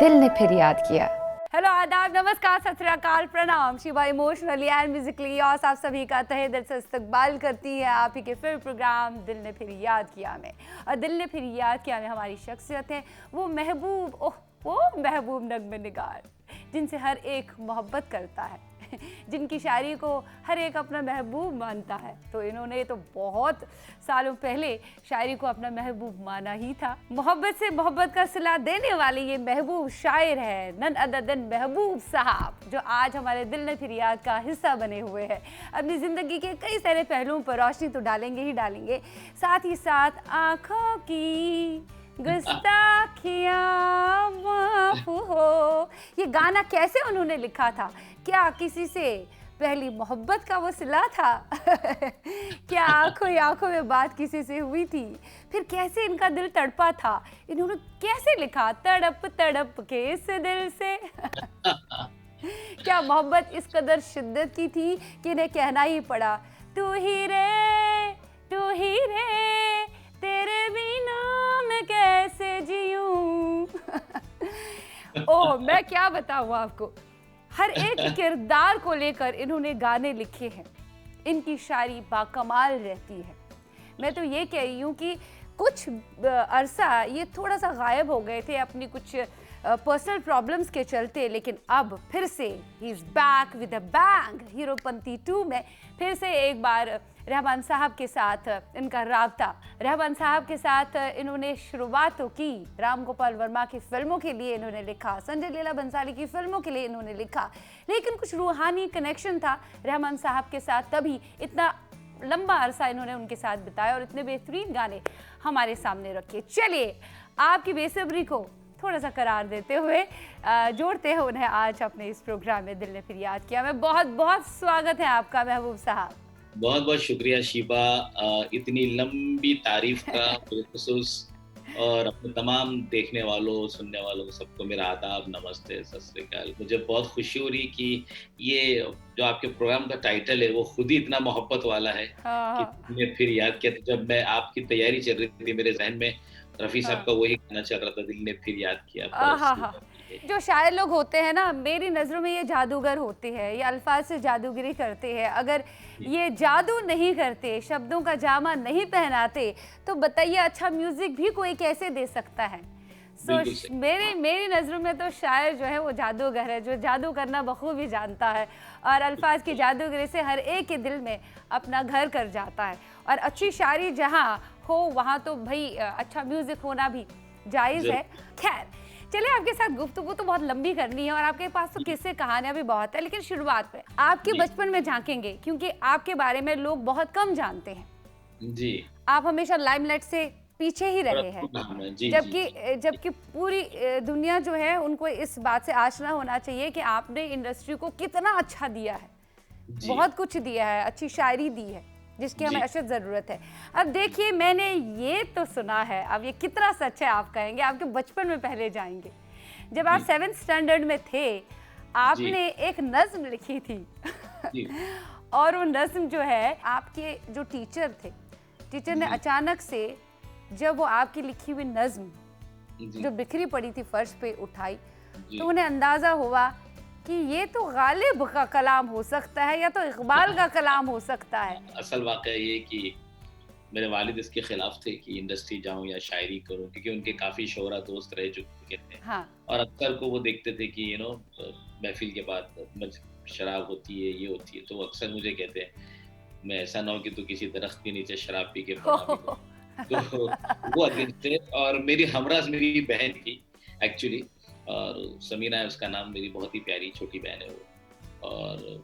दिल ने फिर याद किया। हेलो, आदाब, नमस्कार, सत श्री अकाल, प्रणाम। शिवा इमोशनली एंड म्यूजिकली और आप सभी का तहे दिल से इस्तकबाल करती है आप ही के फिर प्रोग्राम दिल ने फिर याद किया में। और दिल ने फिर याद किया में हमारी शख्सियत है वो महबूब नगमे निगार, जिनसे हर एक मोहब्बत करता है, जिनकी शायरी को हर एक अपना महबूब मानता है। तो इन्होंने तो बहुत सालों पहले शायरी को अपना महबूब माना ही था। मोहब्बत से मोहब्बत का सिला देने वाले ये महबूब शायर है नन अदर देन महबूब साहब, जो आज हमारे दिल ने फिर याद का हिस्सा बने हुए हैं। अपनी ज़िंदगी के कई सारे पहलुओं पर रोशनी तो डालेंगे ही डालेंगे, साथ ही साथ आँखों की गुस्ताखियाँ माफ हो। ये गाना कैसे उन्होंने लिखा था? क्या किसी से पहली मोहब्बत का वो सिला था? क्या आंखों में बात किसी से हुई थी? फिर कैसे इनका दिल तड़पा था? इन्होंने कैसे लिखा तड़प तड़प के इस दिल से? क्या मोहब्बत इस कदर शिद्दत की थी कि इन्हें कहना ही पड़ा, तू ही रे तेरे बिना मैं कैसे जीऊं। ओह, मैं क्या बताऊं आपको, हर एक किरदार को लेकर इन्होंने गाने लिखे हैं। इनकी शायरी बाकमाल रहती है। मैं तो ये कह रही हूँ कि कुछ अरसा ये थोड़ा सा गायब हो गए थे अपनी कुछ पर्सनल प्रॉब्लम्स के चलते, लेकिन अब फिर से he is back with a bang. Heropanti 2 में फिर से एक बार रहमान साहब के साथ इनका राब्ता। रहमान साहब के साथ इन्होंने शुरुआत तो की, राम गोपाल वर्मा की फिल्मों के लिए इन्होंने लिखा, संजय लीला बंसाली की फिल्मों के लिए इन्होंने लिखा, लेकिन कुछ रूहानी कनेक्शन था रहमान साहब के साथ, तभी इतना लंबा अरसा इन्होंने उनके साथ बिताया और इतने बेहतरीन गाने हमारे सामने रखे। चलिए, आपकी बेसब्री को थोड़ा सा करार देते हुए जोड़ते हैं उन्हें आज अपने इस प्रोग्राम में दिल ने फिर याद किया। मैं बहुत बहुत स्वागत है आपका महबूब साहब। बहुत बहुत शुक्रिया शिबा, इतनी लंबी तारीफ का बिलखुसूस, और अपने तमाम देखने वालों सुनने वालों सबको मेरा आदाब, नमस्ते, सत श्री अकाल। मुझे बहुत खुशी हो रही कि ये जो आपके प्रोग्राम का टाइटल है वो खुद ही इतना मोहब्बत वाला है कि तुमने फिर याद किया। तो जब मैं आपकी तैयारी चल रही थी मेरे जहन में रफ़ी साहब का वही गाना चल रहा था, दिल ने फिर याद किया। जो शायर लोग होते हैं ना, मेरी नज़रों में ये जादूगर होते हैं, ये अल्फाज से जादूगरी करते हैं। अगर ये जादू नहीं करते, शब्दों का जामा नहीं पहनाते, तो बताइए अच्छा म्यूजिक भी कोई कैसे दे सकता है? मेरी नज़रों में तो शायर जो है वो जादूगर है, जो जादू करना बखूबी जानता है और अल्फाज की जादूगरी से हर एक के दिल में अपना घर कर जाता है। और अच्छी शायरी जहाँ हो वहाँ तो भाई अच्छा म्यूजिक होना भी जायज़ है। खैर, चलिए, आपके साथ गुफ्तगू तो बहुत लंबी करनी है और आपके पास तो किस्से कहानियां भी बहुत है, लेकिन शुरुआत में आपके बचपन में झांकेंगे, क्योंकि आपके बारे में लोग बहुत कम जानते हैं जी। आप हमेशा लाइमलाइट से पीछे ही रहे हैं, जबकि पूरी दुनिया जो है उनको इस बात से आशना होना चाहिए कि आपने इंडस्ट्री को कितना अच्छा दिया है, बहुत कुछ दिया है, अच्छी शायरी दी है जिसकी हमें अशद ज़रूरत है। अब देखिए, मैंने ये तो सुना है, अब ये कितना सच है आप कहेंगे, आपके बचपन में पहले जाएंगे। जब आप 7th स्टैंडर्ड में थे, आपने एक नज़्म लिखी थी। और वो नज़्म जो है, आपके जो टीचर ने अचानक से जब वो आपकी लिखी हुई नज़्म जो बिखरी पड़ी थी फर्श पे उठाई, तो उन्हें अंदाज़ा हुआ कि ये तो गालिब का कलाम हो सकता है या तो इकबाल का कलाम हो सकता है। असल वाक़या ये कि मेरे वालिद इसके खिलाफ थे कि इंडस्ट्री जाऊं या शायरी करूं, क्योंकि उनके काफ़ी शोहरा दोस्त रह चुके थे। और अक्सर को वो देखते थे कि महफिल के बाद शराब होती है, ये होती है, तो वो अक्सर मुझे कहते हैं मैं ऐसा ना हो कि तू किसी दरख्त के नीचे शराब पी के तो वो अगेंस्ट थे। और मेरी हमराज मेरी बहन थी एक्चुअली, और समीना है उसका नाम, मेरी बहुत ही प्यारी छोटी बहन है वो। और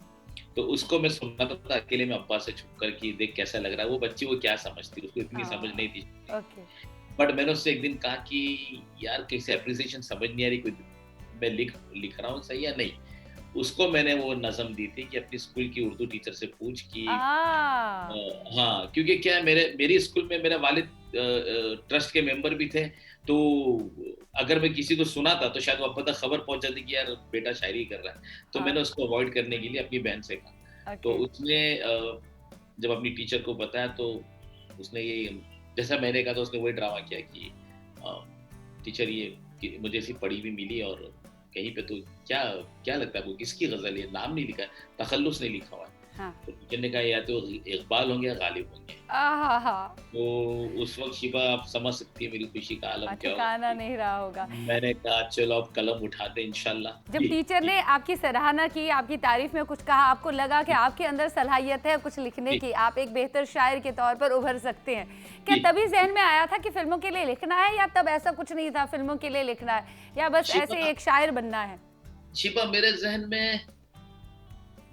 तो उसको मैं सुनता था अकेले में अब्बा से छुप कर कि देख कैसा लग रहा है। वो बच्ची वो क्या समझती, उसको इतनी समझ नहीं थी। बट मैंने उससे एक दिन कहा कि यार कैसे अप्रिसिएशन समझ नहीं आ रही, कोई मैं लिख रहा हूँ सही या नहीं। उसको मैंने वो नज़म दी थी कि अपनी स्कूल की उर्दू टीचर से पूछ कि हाँ, क्योंकि क्या है मेरी स्कूल में मेरे वालिद ट्रस्ट के मेंबर भी थे, तो अगर मैं किसी को सुनाता तो शायद वो अब तक खबर पहुंच जाती कि यार बेटा शायरी कर रहा है। तो मैंने उसको अवॉइड करने के लिए अपनी बहन से कहा। तो उसने जब अपनी टीचर को बताया तो उसने ये जैसा मैंने कहा तो उसने वही ड्रामा किया कि टीचर ये कि मुझे ऐसी पढ़ी भी मिली और कहीं पे तो क्या क्या लगता है आपको किसकी गजल है, नाम नहीं लिखा है, तखल्लुस नहीं लिखा हुआ है। हाँ। तो टीचर ने कहा या तो इकबाल होंगे या गालिब होंगे। आहा, तो उस वक्त शिबा आप समझ सकती है मेरी खुशी का आलम क्या ठिकाना होगा। नहीं रहा होगा। मैंने कहा चलो अब कलम उठाते इंशाल्लाह। जब जी, टीचर जी, ने आपकी सराहना की, आपकी तारीफ में कुछ कहा, आपको लगा कि आपके अंदर सलाहियत है कुछ लिखने जी, की, आप एक बेहतर शायर के तौर पर उभर सकते हैं। क्या जी। तभी ज़हन में आया था कि फ़िल्मों के लिए लिखना है, या तब ऐसा कुछ नहीं था फ़िल्मों के लिए लिखना है, या बस ऐसे ही शिबा एक शायर बनना है? शिबा मेरे ज़हन में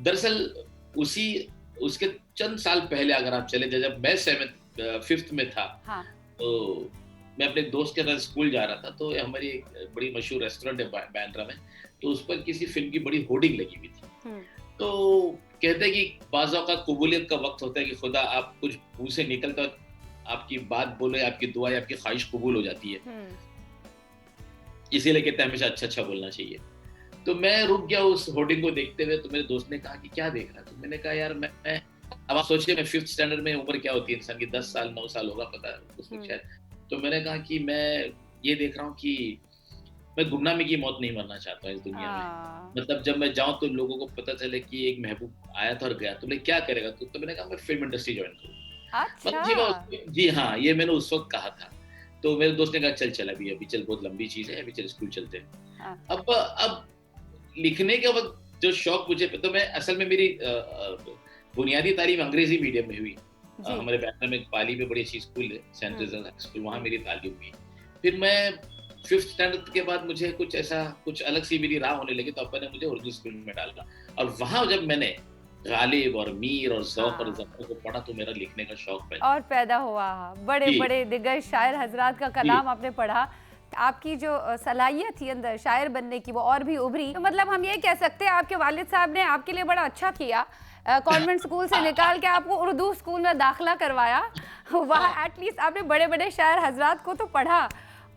दरअसल उसी उसके चंद साल पहले अगर आप चले जाएँ, जब मैं 5th में था, हाँ। तो मैं अपने दोस्त के साथ स्कूल जा रहा था, तो हमारी एक बड़ी मशहूर रेस्टोरेंट है बांद्रा में, तो उस पर किसी फ़िल्म की बड़ी होर्डिंग लगी हुई थी। हुँ। तो कहते हैं कि बाज़ औक़ात कबूलियत का वक़्त होता है कि खुदा आप कुछ मुँह से निकलता है, आपकी बात बोले, आपकी दुआ या आपकी ख़्वाहिश कबूल हो जाती है। हुँ। इसीलिए कहते हैं हमेशा अच्छा-अच्छा बोलना चाहिए। तो मैं रुक गया उस होर्डिंग को देखते हुए, तो मेरे दोस्त ने कहा कि क्या देख रहा है? तो मैंने कहा यार मैं अब आप सोचिए मैं 5th स्टैंडर्ड में उम्र क्या होती है इंसान की, 10 साल 9 साल होगा पता है उस वक़्त हुँ। शायद। तो मैंने कहा कि मैं ये देख रहा हूँ कि मैं गुमनामी की मौत नहीं मरना चाहता हूँ इस दुनिया में। मतलब जब मैं जाऊँ तो लोगों को पता चले कि एक महबूब आया था और गया। तो बोले क्या करेगा तू? तो मैंने कहा मैं फ़िल्म इंडस्ट्री जॉइन करूँगा। मतलब जी मैं अच्छा! जी हाँ, ये मैंने उस वक़्त कहा था। तो मेरे दोस्त ने कहा चल, चल अभी अभी चल बहुत लंबी चीज़ है, अभी चल स्कूल चलते हैं। हाँ। अब लिखने के वक़्त जो शौक मुझे तो मैं असल में मेरी बुनियादी तालीम अंग्रेज़ी मीडियम में हुई। जी। हमारे बांद्रा में पाली में बड़ी अच्छी स्कूल है, सेंट हुँ। ट्रेज़ा हाई स्कूल, वहाँ हुँ। मेरी तालीम हुई। फिर मैं 5th स्टैंडर्ड के बाद मुझे कुछ अलग सी मेरी राह होने लगी, तो अब्बा ने मुझे उर्दू स्कूल में डाला और वहाँ जब मैंने गालिब और मीर और ज़ौक़ और हाँ। ज़फ़र को पढ़ा तो मेरा लिखने का शौक पैदा और पैदा हुआ। जी, बड़े-बड़े दिग्गज शायर हज़रात का जी, कलाम आपने पढ़ा। आपकी जो सलाहियत थी अंदर शायर बनने की, वो और भी उभरी। तो मतलब हम ये कह सकते हैं आपके वालिद साहब ने आपके लिए बड़ा अच्छा किया। कॉन्वेंट स्कूल से निकाल के आपको उर्दू स्कूल में दाखिला करवाया। वहाँ एटलीस्ट आपने बड़े-बड़े शायर हज़रात को तो पढ़ा,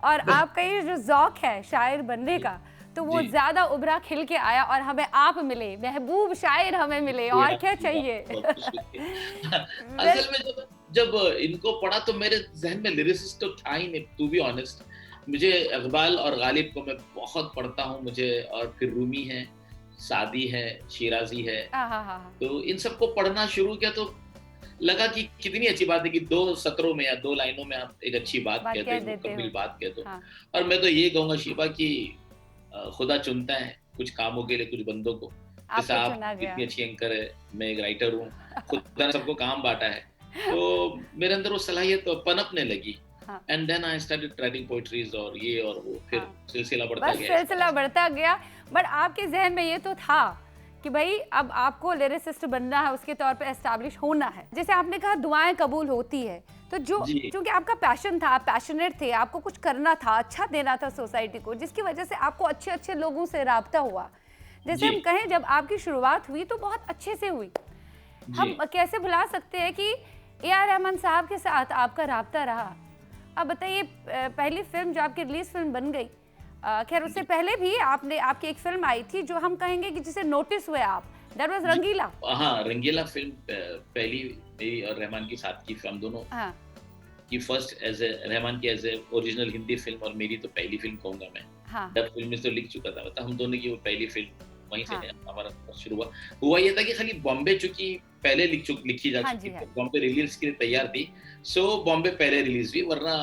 और आपका ये जो ज़ौक़ है शायर बनने का, तो वो जी। ज़्यादा उभरा खिल के आया और हमें आप मिले, महबूब शायर हमें मिले, जी, और क्या आपकी चाहिए? बहुत शुक्रिया। वेल असल में जब जब इनको पढ़ा तो मेरे ज़हन में लिरिसिस्ट तो था ही नहीं, टू बी ऑनेस्ट। मुझे इक़बाल और गालिब को मैं बहुत पढ़ता हूँ मुझे, और फिर रूमी है, सादी है, शिराज़ी है, आहाहा! तो इन सबको पढ़ना शुरू किया तो लगा कि कितनी अच्छी बात है कि 2 सत्रों में या 2 लाइनों में आप एक अच्छी बात बात कह दो, कह एक देते हो। मुकम्मिल बात कह दो। हाँ। और मैं तो ये कहूँगा शिफा कि खुदा चुनता है कुछ कामों के लिए कुछ बंदों को। जैसे आपको आप चुना गया। इतनी अच्छी एंकर है, मैं एक राइटर हूँ, खुदा ने सबको काम बाँटा है। तो मेरे अंदर वो सलाहियत पनपने लगी। हाँ, and then I started writing poetries और ये और वो, फिर हाँ। सिलसिला बढ़ता बस गया इस तरह सिलसिला से। बढ़ता गया। बट आपके ज़हन में ये तो था कि भई अब आपको लिरिसिस्ट बनना है, उसके तौर पे एस्टैब्लिश होना है। जैसे आपने कहा दुआएँ कबूल होती है, तो जो जी, चूँकि आपका पैशन था, आप पैशनेट थे, आपको कुछ करना था, अच्छा देना था सोसाइटी को, जिसकी वजह से आपको अच्छे-अच्छे लोगों से राब्ता हुआ। जैसे जी, हम कहें जब आपकी शुरुआत हुई तो बहुत अच्छे से हुई। जी। हम कैसे भुला सकते हैं कि ए आर रहमान साहब के साथ आपका राब्ता रहा। अब बताइए, पहली फ़िल्म जो आपकी रिलीज़ फ़िल्म बन गई, खैर उससे पहले भी आपकी एक फ़िल्म आई थी जो हम कहेंगे कि जिसे नोटिस हुए आप, दैट वाज़ जी। रंगीला। हाँ, रंगीला फ़िल्म पहली मेरी और रहमान की साथ की हम दोनों हाँ, की फर्स्ट एज़ ए रहमान की as a original Hindi film और मेरी तो पहली फ़िल्म कहूँगा मैं। हाँ, डब फ़िल्म में तो लिख चुका था, मतलब हम दोनों की वो पहली फ़िल्म वहीं से हाँ। हमारा शुरू हुआ। हुआ ये था कि खाली बॉम्बे चूँकि पहले लिखी जा हाँ चुकी जी, हाँ थी, जी। बॉम्बे रिलीज़ के लिए तैयार थी, सो बॉम्बे पहले रिलीज़ हुई, वरना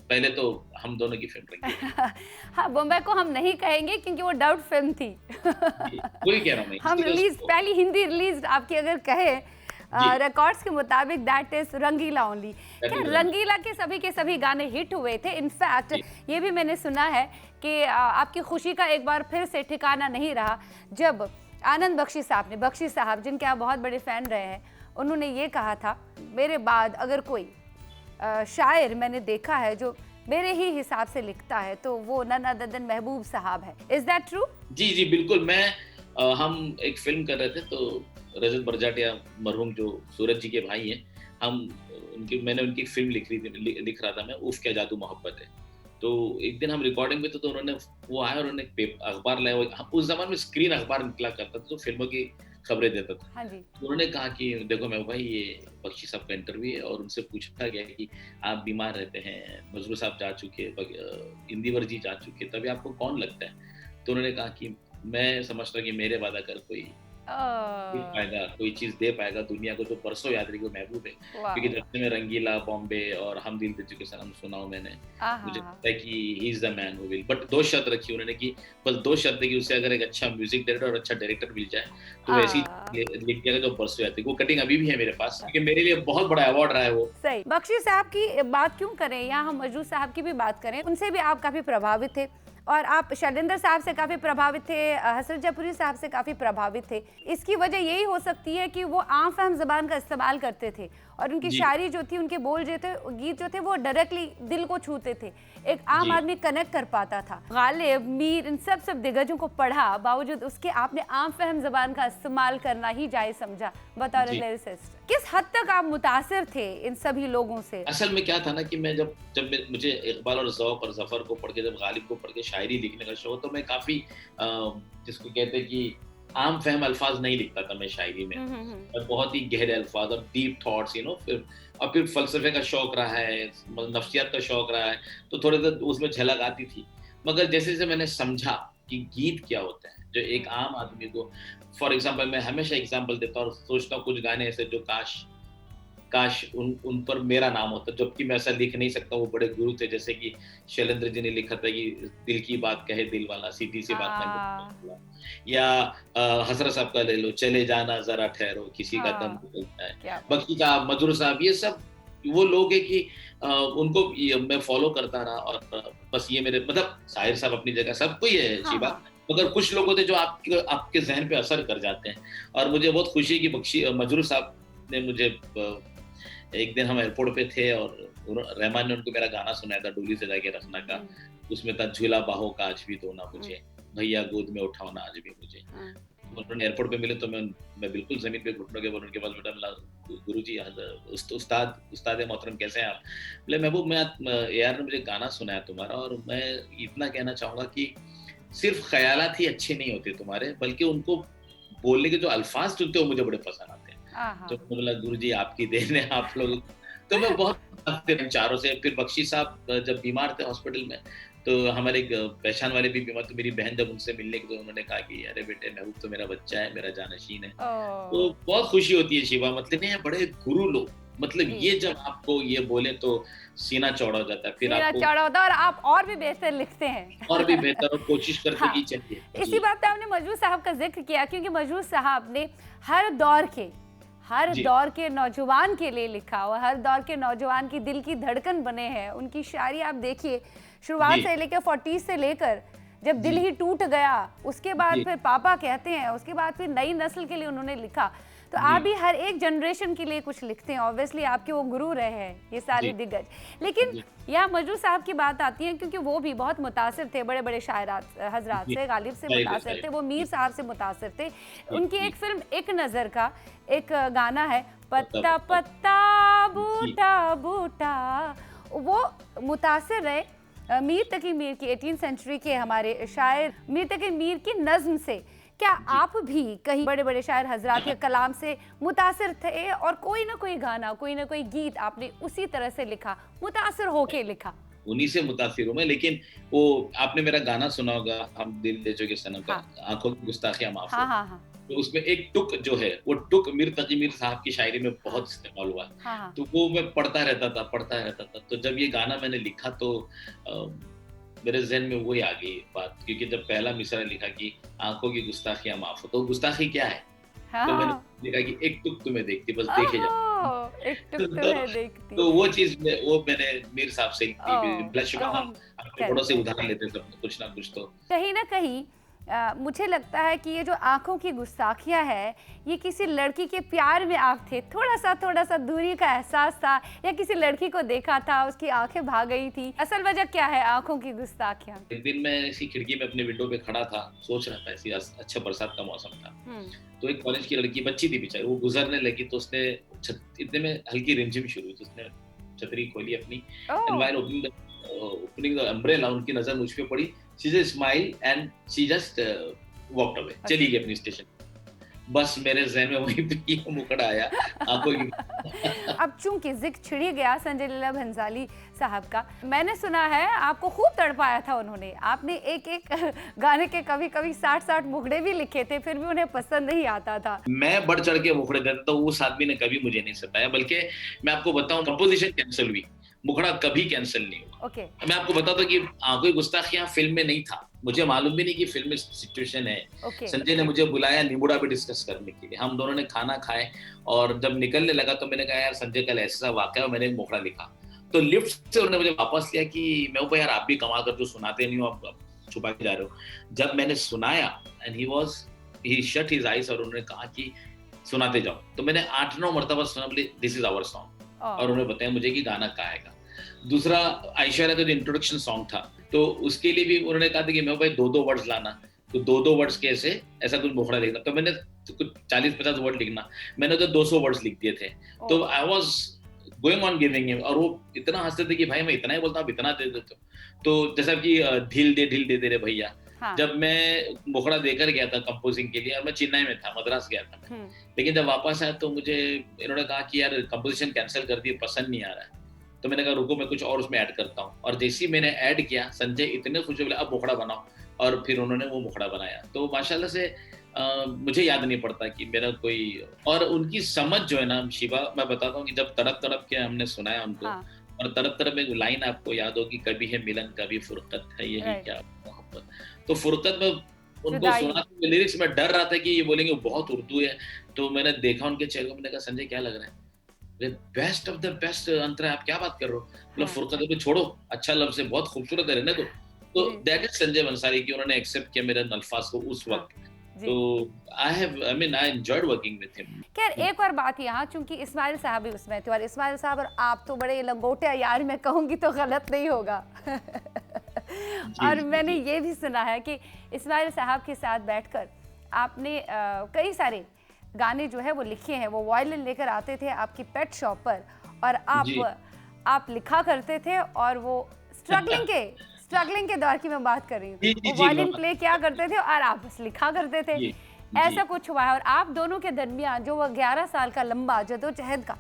पहले तो हम दोनों की फ़िल्म रंगीला। हाँ, बॉम्बे को हम नहीं कहेंगे क्योंकि वो डब्ड फ़िल्म थी। जी, वही कह रहा हूँ मैं, हम इसलिए रिलीज़ उसको पहली हिंदी रिलीज़ आपकी अगर कहें, जी, रिकॉर्ड्स के मुताबिक that is Rangeela only. That खैर इज़ रंगीला। रंगीला के सभी गाने हिट हुए थे। इनफैक्ट जी, ये भी मैंने सुना है कि आपकी खुशी का एक बार फिर से ठिकाना नहीं रहा जब आनंद बख्शी साहब जिनके आप बहुत बड़े फ़ैन रहे हैं, उन्होंने ये कहा था, मेरे बाद अगर कोई शायर मैंने देखा है जो मेरे ही हिसाब से लिखता है तो वो नन अदर देन महबूब साहब है। Is that true? जी, जी, बिल्कुल हम एक फ़िल्म कर रहे थे तो रजत बरजाटिया मरहूम जो सूरज जी के भाई हैं, हम मैंने उनकी फ़िल्म लिख रहा था मैं, उफ़ क्या जादू मोहब्बत है। तो एक दिन हम रिकॉर्डिंग में थे तो उन्होंने वो आए और उन्होंने अखबार लाए, वो उस ज़माने में स्क्रीन अखबार निकला करता था तो फ़िल्मों की खबरें देता था। हाँ जी। तो उन्होंने कहा कि देखो महबूब भाई, ये बख्शी साहब का इंटरव्यू है, और उनसे पूछा गया कि आप बीमार रहते हैं, मजरू साहब जा चुके, इंदिवर जी जा चुके, तभी आपको कौन लगता है? तो उन्होंने कहा कि मैं समझता हूँ कि मेरे बाद अगर कोई दे ओह! पाएगा, कोई चीज़ दे पाएगा दुनिया को, जो परसों याद रहेगी, वो महबूब है। क्योंकि वाह! जब से मैं रंगीला, बॉम्बे और हम दिल दे चुके सनम सुना हूँ मैंने, मुझे आहा! लगता है कि he is the man who will, but 2 शर्त रखी उन्होंने कि बस 2 शर्त है कि उसे अगर एक अच्छा म्यूज़िक डायरेक्टर और अच्छा डायरेक्टर मिल जाए, तो वो ऐसी आ, लिख देगा जो परसों याद रहेगी। वो कटिंग अभी भी है मेरे पास, क्योंकि मेरे लिए बहुत बड़ा अवार्ड रहा है वो। सही। बख्शी साहब की बात क्यों करें, यहाँ हम मजरू साहब की भी बात करें, उनसे भी आप काफ़ी प्रभावित थे और आप शैलेंद्र साहब से काफ़ी प्रभावित थे, हसरत जयपुरी साहब से काफ़ी प्रभावित थे। इसकी वजह यही हो सकती है कि वो आम फहम ज़बान का इस्तेमाल करते थे और उनकी जी, शायरी जो थी, उनके बोल जो थे, गीत जो थे, वो डायरेक्टली दिल को छूते थे। एक आम जी। आदमी कनेक्ट कर पाता था। गालिब, मीर, इन सब दिग्गजों को पढ़ा, बावजूद उसके आपने आम फहम ज़बान का इस्तेमाल करना ही जायज़ समझा बतौर जी। लिरिसिस्ट। किस हद तक आप मुतासिर थे इन सभी लोगों से? असल में क्या था ना कि मैं जब जब मैं मुझे इकबाल और ज़ौक़ और ज़फ़र को पढ़ के, जब गालिब को पढ़ के शायरी लिखने का शौक, तो मैं काफ़ी जिसको कहते हैं कि आम फ़हम अल्फ़ाज़ नहीं लिखता था मैं शायरी में। और बहुत ही गहरे अल्फ़ाज़ और डीप थॉट्स, फिर और फिर फ़लसफ़े का शौक रहा है, नफ्सियात का शौक रहा है, तो थोड़ा सा उसमें झलक आती थी। मगर जैसे-जैसे मैंने समझा कि गीत क्या होता है, जो एक आम आदमी को, फॉर एग्ज़ाम्पल मैं हमेशा एग्ज़ाम्पल देता हूँ और सोचता हूँ कुछ गाने ऐसे जो काश काश उन उन पर मेरा नाम होता, जबकि मैं ऐसा लिख नहीं सकता। वो बड़े गुरु थे, जैसे कि शैलेंद्र जी ने लिखा था कि दिल की बात कहे दिल वाला, सीधी सी बात ना आ, बोला। या हसरत साहब का ले लो, चले जाना जरा ठहरो, किसी का दम हाँ, निकलता है। क्या बात। बख्शी साहब, मधुर साहब, ये सब वो लोग हैं कि उनको मैं फॉलो करता रहा, और बस ये मेरे मतलब साहिर साहब अपनी जगह सब कोई है हाँ, शिवा, हाँ। मगर कुछ लोग होते हैं जो आपके आपके ज़हन पे असर कर जाते हैं। और मुझे बहुत खुशी है कि मजरूर साहब ने मुझे एक दिन हम एयरपोर्ट पे थे और रहमान ने उनको मेरा गाना सुनाया था, डोली सजा के रखना का। हुँ, उसमें था झूला बाहों का आज भी दो ना हुँ, मुझे, भैया गोद में उठाओ ना आज भी मुझे। हुँ। उन्होंने एयरपोर्ट पे मिले तो मैं बिल्कुल ज़मीन पे घुटनों के बल उनके पास बैठा, बोला गुरुजी उस्ताद उस्ताद मोहतरम कैसे हैं आप? बोले महबूब, मैं एआर ने मुझे गाना सुनाया तुम्हारा, और मैं इतना कहना चाहूँगा कि सिर्फ़ ख़यालात ही अच्छे नहीं होते तुम्हारे, बल्कि उनको बोलने के जो अल्फ़ाज़ चुनते हो मुझे बड़े पसंद आते हैं। आहा! तो मैंने बोला गुरुजी आपकी देन है, आप लोग। तो मैं बहुत चारों से। फिर बख्शी साहब जब बीमार थे हॉस्पिटल में, तो हमारे एक पहचान वाले भी बीमार, तो मेरी बहन जब उनसे मिलने गई तो उन्होंने कहा कि अरे बेटे, महबूब तो मेरा बच्चा है, मेरा जानशीन है। ओह! तो बहुत खुशी होती है शिवा, मतलब ये बड़े गुरु लोग, मतलब जी। ये जब आपको ये बोले तो सीना चौड़ा हो जाता है, फिर सीना आपको चौड़ा होता है और आप और भी बेहतर लिखते हैं। और भी बेहतर और कोशिश करते हाँ, कि चलिए। इसी जी, बात पे आपने मजरू साहब का ज़िक्र किया क्योंकि मजरू साहब ने हर दौर के हर जी, दौर के नौजवान के लिए लिखा और हर दौर के नौजवान की दिल की धड़कन बने हैं। उनकी शायरी आप देखिए, शुरुआत जी, से लेकर 40 से लेकर जब दिल जी, ही टूट गया, उसके बाद जी, फिर पापा कहते हैं, उसके बाद फिर नई नस्ल के लिए उन्होंने लिखा। तो आप जी, भी हर एक जनरेशन के लिए कुछ लिखते हैं, ऑब्वियसली आपके वो गुरु रहे हैं ये सारे जी, दिग्गज। लेकिन जी, यहाँ मजरू साहब की बात आती है क्योंकि वो भी बहुत मुतासिर थे बड़े-बड़े शायरात हज़रात जी, से, गालिब से सही है, मुतासिर सही थे, है। वो मीर जी, साहब से मुतासिर थे। जी, उनकी जी, एक फ़िल्म एक नज़र का एक गाना है, पत्ता पत्ता पत्ता। पत्ता जी, बूटा बूटा, वो मुतासिर रहे मीर तकी मीर की 18th सेंचुरी के हमारे शायर मीर तकी मीर की नज़्म से। क्या जी। आप भी कहीं बड़े-बड़े शायर हज़रात या कलाम से मुतासिर थे और कोई ना कोई गाना, कोई ना कोई गीत आपने उसी तरह से लिखा, मुतासिर होके लिखा? उन्हीं से मुतासिर हूँ मैं, लेकिन वो आपने मेरा गाना सुना होगा, हम दिल दे चुके सनम का, हाँ। आँखों की गुस्ताखियाँ माफ़ हाँ, हो। हाँ, हाँ। तो उसमें एक टुक जो है, वो टुक मीर तकी मीर साहब की शायरी में हाँ। बहुत इस्तेमाल हुआ है। हाँ, हाँ। तो वो मैं पढ़ता रहता था। तो जब ये गाना मैंने लिखा तो अ, मेरे ज़हन में वही आ गई बात, क्योंकि जब पहला मिसरा लिखा कि आँखों की गुस्ताखियाँ माफ़ हो, तो गुस्ताखी क्या है? हाँ, तो मैंने हाँ। लिखा कि एक टुक तुम्हें देखती, बस देखे जाओ। ओहो! एक टुक तो तुम्हें देखती। तो वो चीज़ वो मैंने मीर साहब से ली, ओह! ब्लश में हम अपने घोड़ों करेक्ट, से करेक्ट। उधार लेते सब कुछ ना कुछ तो। कहीं न कहीं मुझे लगता है कि ये जो आँखों की गुस्ताखियाँ है, ये किसी लड़की के प्यार में आप थे। थोड़ा-सा दूरी का एहसास था या किसी लड़की को देखा था, उसकी आँखें भाग गई थी। असल वजह क्या है आँखों की गुस्ताखियाँ? एक दिन मैं ऐसी खिड़की में अपने विंडो पे खड़ा था, सोच रहा था, ऐसी अच्छा बरसात का मौसम था। हुँ। तो एक कॉलेज की लड़की, बच्ची थी बेचारी, वो गुज़रने लगी तो उसने इतने में हल्की रिमझिम शुरू हुई, तो उसने छतरी खोली अपनी, and oh! While opening the umbrella, उनकी नज़र मुझ पे पड़ी। She just smile and she just walked away, चली अच्छा। गई अपनी स्टेशन। बस मेरे ज़हन में वहीं पे ये मुखड़ा आया आँखों की। अब चूंकि जिक्र छिड़ ही गया संजय लीला भंसाली साहब का, मैंने सुना है आपको खूब तड़पाया था उन्होंने। आपने एक-एक गाने के कभी-कभी 60-60 मुखड़े भी लिखे थे, फिर भी उन्हें पसंद नहीं आता था। मैं बढ़ चढ़ के मुखड़े देता तो उस आदमी ने कभी मुझे नहीं सताया, बल्कि मैं आपको बताऊं कंपोजिशन कैंसिल हुई, मुखड़ा कभी कैंसिल नहीं हुआ। ओके। मैं आपको बताता हूं कि कोई गुस्ताखियां फिल्म में नहीं था, मुझे मालूम भी नहीं कि फिल्म में सिचुएशन है। ओके। संजय ने मुझे बुलाया निबूड़ा पे डिस्कस करने के लिए, हम दोनों ने खाना खाए और जब निकलने लगा तो मैंने कहा यार संजय कल ऐसा वाकया, मैंने एक मुखड़ा लिखा। तो लिफ्ट से उन्होंने मुझे वापस लिया कि मैं यार आप भी कमाल कर जो सुनाते नहीं हो, आप छुपा के जा रहे हो। जब मैंने सुनाया and he shut his eyes और उन्होंने कहा कि सुनाते जाओ, तो मैंने 8-9 मरतबा सुना, बोले दिस इज आवर सॉन्ग, और उन्होंने बताया मुझे कि गाना कहाँ आएगा। दूसरा ऐश्वर्या का जो इंट्रोडक्शन सॉन्ग था, तो उसके लिए भी उन्होंने कहा था कि मैं भाई 2-2 वर्ड्स लाना, तो 2-2 वर्ड्स कैसे, ऐसा कुछ मुखड़ा लिखना, तो मैंने कुछ 40-50 वर्ड लिखना, मैंने तो 200 वर्ड्स लिख दिए थे। तो I was going on giving him, और वो इतना हंसते थे कि भाई मैं इतना ही बोलता हूँ, इतना दे देते हो। तो जैसा कि ढील दे रे भैया, हाँ। जब मैं मुखड़ा देकर गया था कंपोजिंग के लिए, और मैं चेन्नई में था, मद्रास गया था मैं, लेकिन जब वापस आया तो मुझे इन्होंने कहा कि यार कंपोजिशन कैंसिल कर दिए, पसंद नहीं आ रहा है। तो मैंने कहा रुको मैं कुछ और उसमें ऐड करता हूँ, और जैसे ही मैंने ऐड किया संजय इतने खुश हो, बोले अब मुखड़ा बनाओ, और फिर उन्होंने वो मुखड़ा बनाया। तो माशाल्लाह से मुझे याद नहीं पड़ता कि मेरा कोई, और उनकी समझ जो है ना शिवा, मैं बताता हूँ कि जब तड़प तड़प के हमने सुनाया उनको, हाँ। और तड़प तड़प में लाइन आपको याद होगी, कभी है मिलन कभी फुर्कत है यही क्या मोहब्बत। तो फुर्कत में उनको सुना तो लिरिक्स में डर रहा था कि ये बोलेंगे बहुत उर्दू है, तो मैंने देखा उनके चेहरे को, मैंने कहा संजय क्या लग रहा है, बेस्ट ऑफ द बेस्ट अंतरा, आप क्या बात कर रहे हो, मतलब फुर्कत को छोड़ो, अच्छा लफ्ज है, बहुत खूबसूरत है, रहने दो। तो दैट इज संजय बंसाली की उन्होंने एक्सेप्ट किया मेरे अल्फाज को उस वक्त। तो I enjoyed working with him. खैर एक और बात यहाँ, चूंकि इस्माइल साहब भी उसमें थे, और इस्माइल साहब और आप तो बड़े लंगोटे यार, मैं कहूँगी तो गलत नहीं होगा। और मैंने ये भी सुना है कि इस्माइल साहब के साथ बैठकर आपने कई सारे गाने जो है वो लिखे हैं। वो वायलिन लेकर आते थे आपकी पेट शॉप पर, और आप लिखा करते थे, और वो स्ट्रगलिंग के दौर की मैं बात कर रही हूँ, वो वायलिन प्ले किया करते थे और आप बस लिखा करते थे। ऐसा कुछ हुआ है, और आप दोनों के दरमियान जो वो 11 साल का लंबा जदोजहद का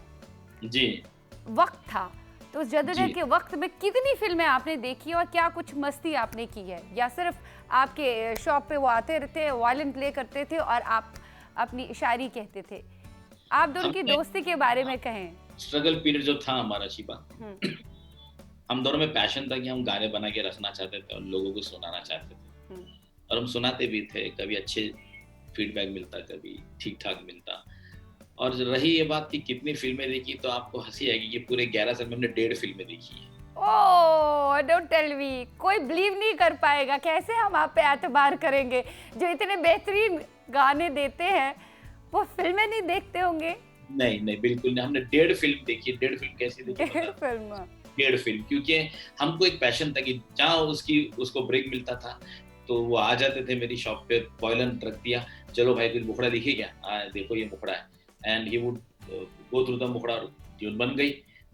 वक्त था, तो उस जदोजहद के वक्त में कितनी फिल्में आपने देखी और क्या कुछ मस्ती आपने की है, या सिर्फ आपके शॉप पे वो आते रहते, वायलिन प्ले करते थे और आप अपनी शायरी कहते थे? आप दोनों की दोस्ती के बारे में कहें। स्ट्रगल पीरियड जो था हमारा शिबा, हम दोनों में पैशन था कि हम गाने बना के रखना चाहते थे और लोगों को सुनाना चाहते थे, और हम सुनाते भी थे। कभी अच्छे फीडबैक मिलता, कभी ठीक ठाक मिलता। और रही ये बात कि कितनी फिल्में देखी, तो आपको हंसी आएगी कि पूरे 11 साल में हमने 1.5 फिल्में देखी है। ओह, डोंट टेल मी, कोई बिलीव नहीं कर पाएगा। कैसे हम आप पे एतबार करेंगे, जो इतने बेहतरीन गाने देते हैं, वो फिल्में नहीं देखते होंगे? नहीं बिल्कुल नहीं, हमने 1.5 फिल्म देखी। 1.5 फिल्म कैसे देखी? 1.5 फिल्म, क्योंकि हमको एक पैशन था कि जहाँ उसको ब्रेक मिलता था तो वो आ जाते थे मेरी शॉप पे, वायलिन रख दिया, चलो भाई कुछ मुखड़ा दिखे क्या, देखो ये मुखड़ा है, and he would go through the मुखड़ा, ट्यून बन गई।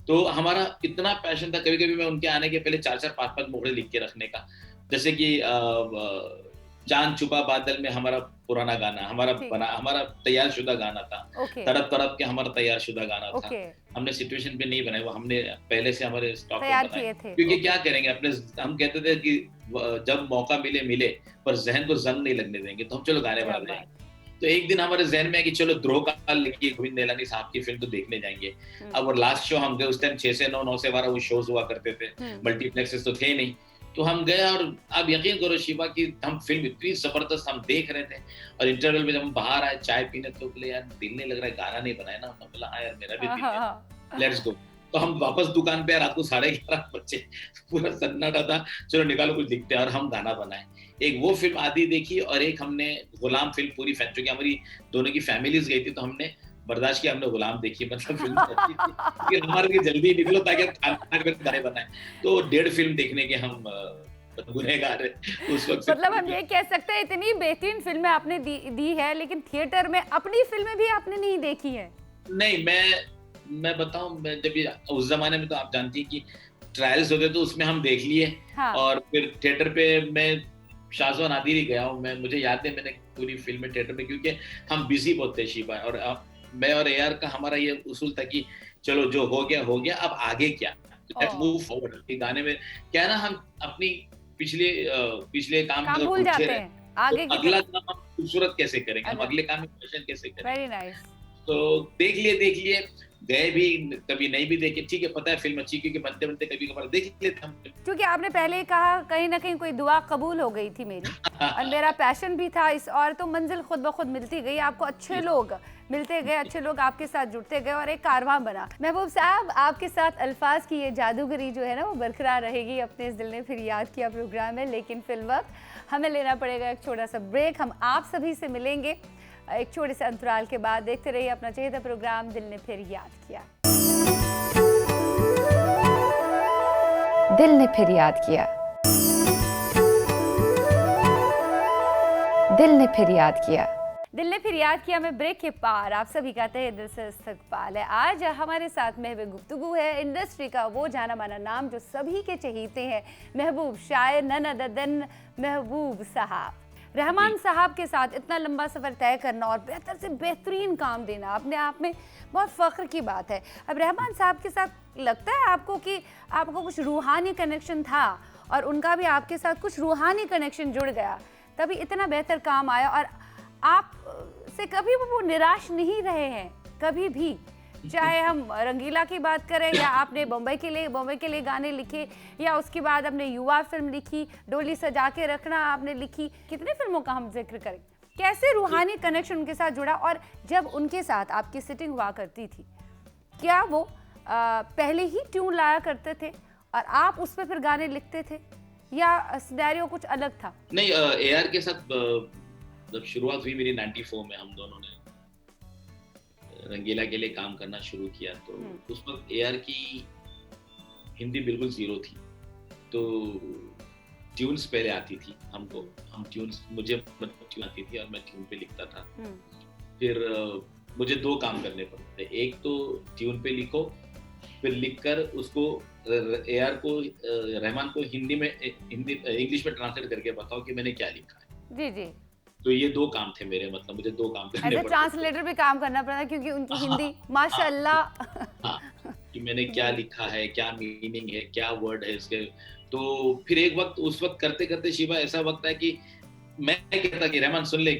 तो हमारा इतना पैशन था, कभी कभी मैं उनके आने के पहले 4-4, 5-5 मुखड़े लिख के रखने का। जैसे कि चांद छुपा बादल में हमारा पुराना गाना, हमारा तैयार शुदा गाना था। तड़प तड़प के हमारा तैयार शुदा गाना था। हमने सिचुएशन पे नहीं बनाया, वो हमने पहले से हमारे स्टॉक में बनाए, क्योंकि क्या करेंगे अपने, हम कहते थे कि जब मौका मिले पर जहन को जंग नहीं लगने देंगे, तो हम चलो गाने बना देंगे। तो एक दिन हमारे जहन में है कि चलो द्रोह काल लिखी गोविंद निहलानी साहब की फिल्म, तो देखने जाएंगे। अब वो लास्ट शो हम गए, उस टाइम 6 से 9, 9 से 12 वो शोज हुआ करते थे, मल्टीप्लेक्सेस तो थे नहीं। तो हम गए, और आप यकीन करो शिवा कि हम फिल्म इतनी जबरदस्त हम देख रहे थे, और इंटरवल में जब हम बाहर आए चाय पीने, तो बोले यार दिल नहीं लग रहा है, गाना नहीं बनाया ना। हमने बोला हाँ यार मेरा भी दिल है, लेट्स गो। तो हम वापस दुकान पे, रात को 11:30 बजे, पूरा सन्नाटा था, चलो निकालो कुछ लिखते हैं, और हम गाना बनाए। एक वो फिल्म आदि देखी, और एक हमने गुलाम फिल्म पूरी फैमिली, क्योंकि हमारी दोनों की फैमिलीज गई थी, तो हमने बर्दाश्त किया, हमने गुलाम देखी। मतलब फिल्म अच्छी थी, हमारे लिए जल्दी निकलो ताकि गाने बनाए। तो 1.5 फिल्म देखने के हम गुनहगार है उस वक्त। मतलब हम ये कह सकते हैं इतनी बेहतरीन फिल्में आपने दी है, लेकिन थिएटर में अपनी फिल्में भी आपने नहीं देखी है। नहीं, मैं बताऊं, जब उस जमाने में तो आप जानती हैं कि ट्रायल्स होते तो उसमें हम देख लिए, और फिर थिएटर पे मैं शाहजहां नादिर ही गया हूँ। मुझे याद है मैंने पूरी फिल्म में थिएटर में, क्योंकि हम बिजी बहुत थे शिवा, और मैं और AR का हमारा ये उसूल था कि चलो जो हो गया, अब आगे क्या, लेट्स मूव फॉरवर्ड। गाने में क्या है ना, हम अपनी पिछले काम में अगर भूल उलझे जाते रहे हैं आगे तो की अगला तरफ। काम हम खूबसूरत कैसे करेंगे, हम अगले काम में पैशन कैसे करेंगे। Very nice. तो देख लिए गए भी, कभी नहीं भी देखे, ठीक है, पता है फिल्म अच्छी, क्योंकि बनते कभी कभार देख लेते हम। क्योंकि आपने पहले ही कहा कहीं ना कहीं कोई दुआ कबूल हो गई थी मेरी और मेरा पैशन भी था इस, और तो मंजिल खुद ब खुद मिलती गई, आपको अच्छे लोग मिलते गए, अच्छे लोग आपके साथ जुड़ते गए और एक कारवां बना। महबूब साहब, आपके साथ अल्फाज की ये जादूगरी जो है ना वो बरकरार रहेगी अपने इस दिल ने फिर याद किया प्रोग्राम में, लेकिन फिल वक्त हमें लेना पड़ेगा एक छोटा सा ब्रेक। हम आप सभी से मिलेंगे एक छोटे से अंतराल के बाद। देखते रहिए अपना चहेता प्रोग्राम दिल ने फिर याद किया। दिल ने फिर याद किया, दिल ने फिर याद किया, दिल ने फिर याद किया में ब्रेक के पार आप सभी का तहे दिल से इस्तकबाल है। आज हमारे साथ महवे गुफ्तगू है इंडस्ट्री का वो जाना माना नाम जो सभी के चहीते हैं, महबूब शायर नन अदर देन महबूब साहब। रहमान साहब के साथ इतना लंबा सफ़र तय करना और बेहतर से बेहतरीन काम देना अपने आप में बहुत फ़ख्र की बात है। अब रहमान साहब के साथ लगता है आपको कि आपको कुछ रूहानी कनेक्शन था और उनका भी आपके साथ कुछ रूहानी कनेक्शन जुड़ गया, तभी इतना बेहतर काम आया और आप से कभी वो निराश नहीं रहे हैं कभी भी, चाहे हम रंगीला की बात करें या आपने बम्बई के लिए गाने लिखे, या उसके बाद आपने युवा फिल्म लिखी, डोली सजा के रखना आपने लिखी, कितने फिल्मों का हम जिक्र करें। कैसे रूहानी कनेक्शन उनके साथ जुड़ा, और जब उनके साथ आपकी सिटिंग हुआ करती थी क्या वो पहले ही ट्यून लाया करते थे और आप उस पर फिर गाने लिखते थे, या सिनेरियो कुछ अलग था? नहीं, AR के साथ जब शुरुआत हुई मेरी 94 में, हम दोनों ने रंगीला के लिए काम करना शुरू किया, तो उस वक्त AR की हिंदी बिल्कुल जीरो थी, तो ट्यून्स पहले आती थी हमको, हम ट्यून्स, मुझे ट्यून आती थी और मैं ट्यून पे लिखता था। फिर मुझे 2 काम करने पड़ते थे, एक तो ट्यून पे लिखो, फिर लिखकर उसको AR को, रहमान को इंग्लिश में ट्रांसलेट करके बताओ कि मैंने क्या लिखा है। जी जी। तो ये 2 काम थे मेरे, मतलब मुझे 2 काम करने पड़ते थे। ट्रांसलेटर भी काम करना पड़ा क्योंकि उनकी हिंदी माशाल्लाह। कि मैंने क्या लिखा है, क्या मीनिंग है, क्या वर्ड है इसके। तो फिर एक वक्त, उस वक्त करते करते शिवा ऐसा वक्त है कि मैं कहता कि रहमान सुन ले,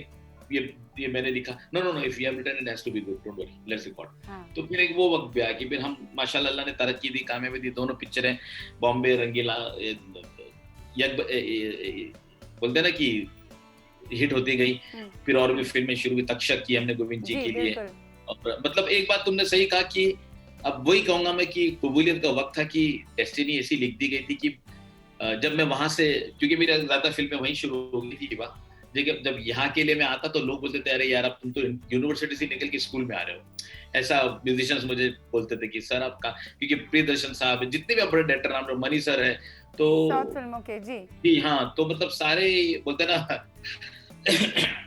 ये मैंने लिखा, no if you have written it has to be good, don't worry, let's record. तो फिर एक वो वक्त भी आया कि फिर हम माशाल्लाह अल्लाह ने तरक्की दी, कामयाबी दी, दोनों पिक्चरें बॉम्बे रंगीला बोलते ना कि हिट होती गई। फिर और भी फिल्में शुरू हुई, तक्षक की हमने गोविंद जी के लिए, और मतलब एक बात तुमने सही कहा कि अब वही कहूंगा मैं कि कबूलियत का वक्त था कि डेस्टिनी ऐसी लिख दी गई थी कि जब मैं वहां से, क्योंकि मेरी ज्यादा फिल्में वहीं शुरू हो गई थी, जब यहाँ के लिए मैं आता तो लोग बोलते थे अरे यार अब तुम तो यूनिवर्सिटी से निकल के स्कूल में आ रहे हो, ऐसा म्यूजिशियंस मुझे बोलते थे कि सर आपका, क्योंकि प्रियदर्शन साहब, जितने भी बड़े डायरेक्टर नाम, मनी सर है, तो साउथ फिल्मों के जी हाँ, तो मतलब सारे बोलते ना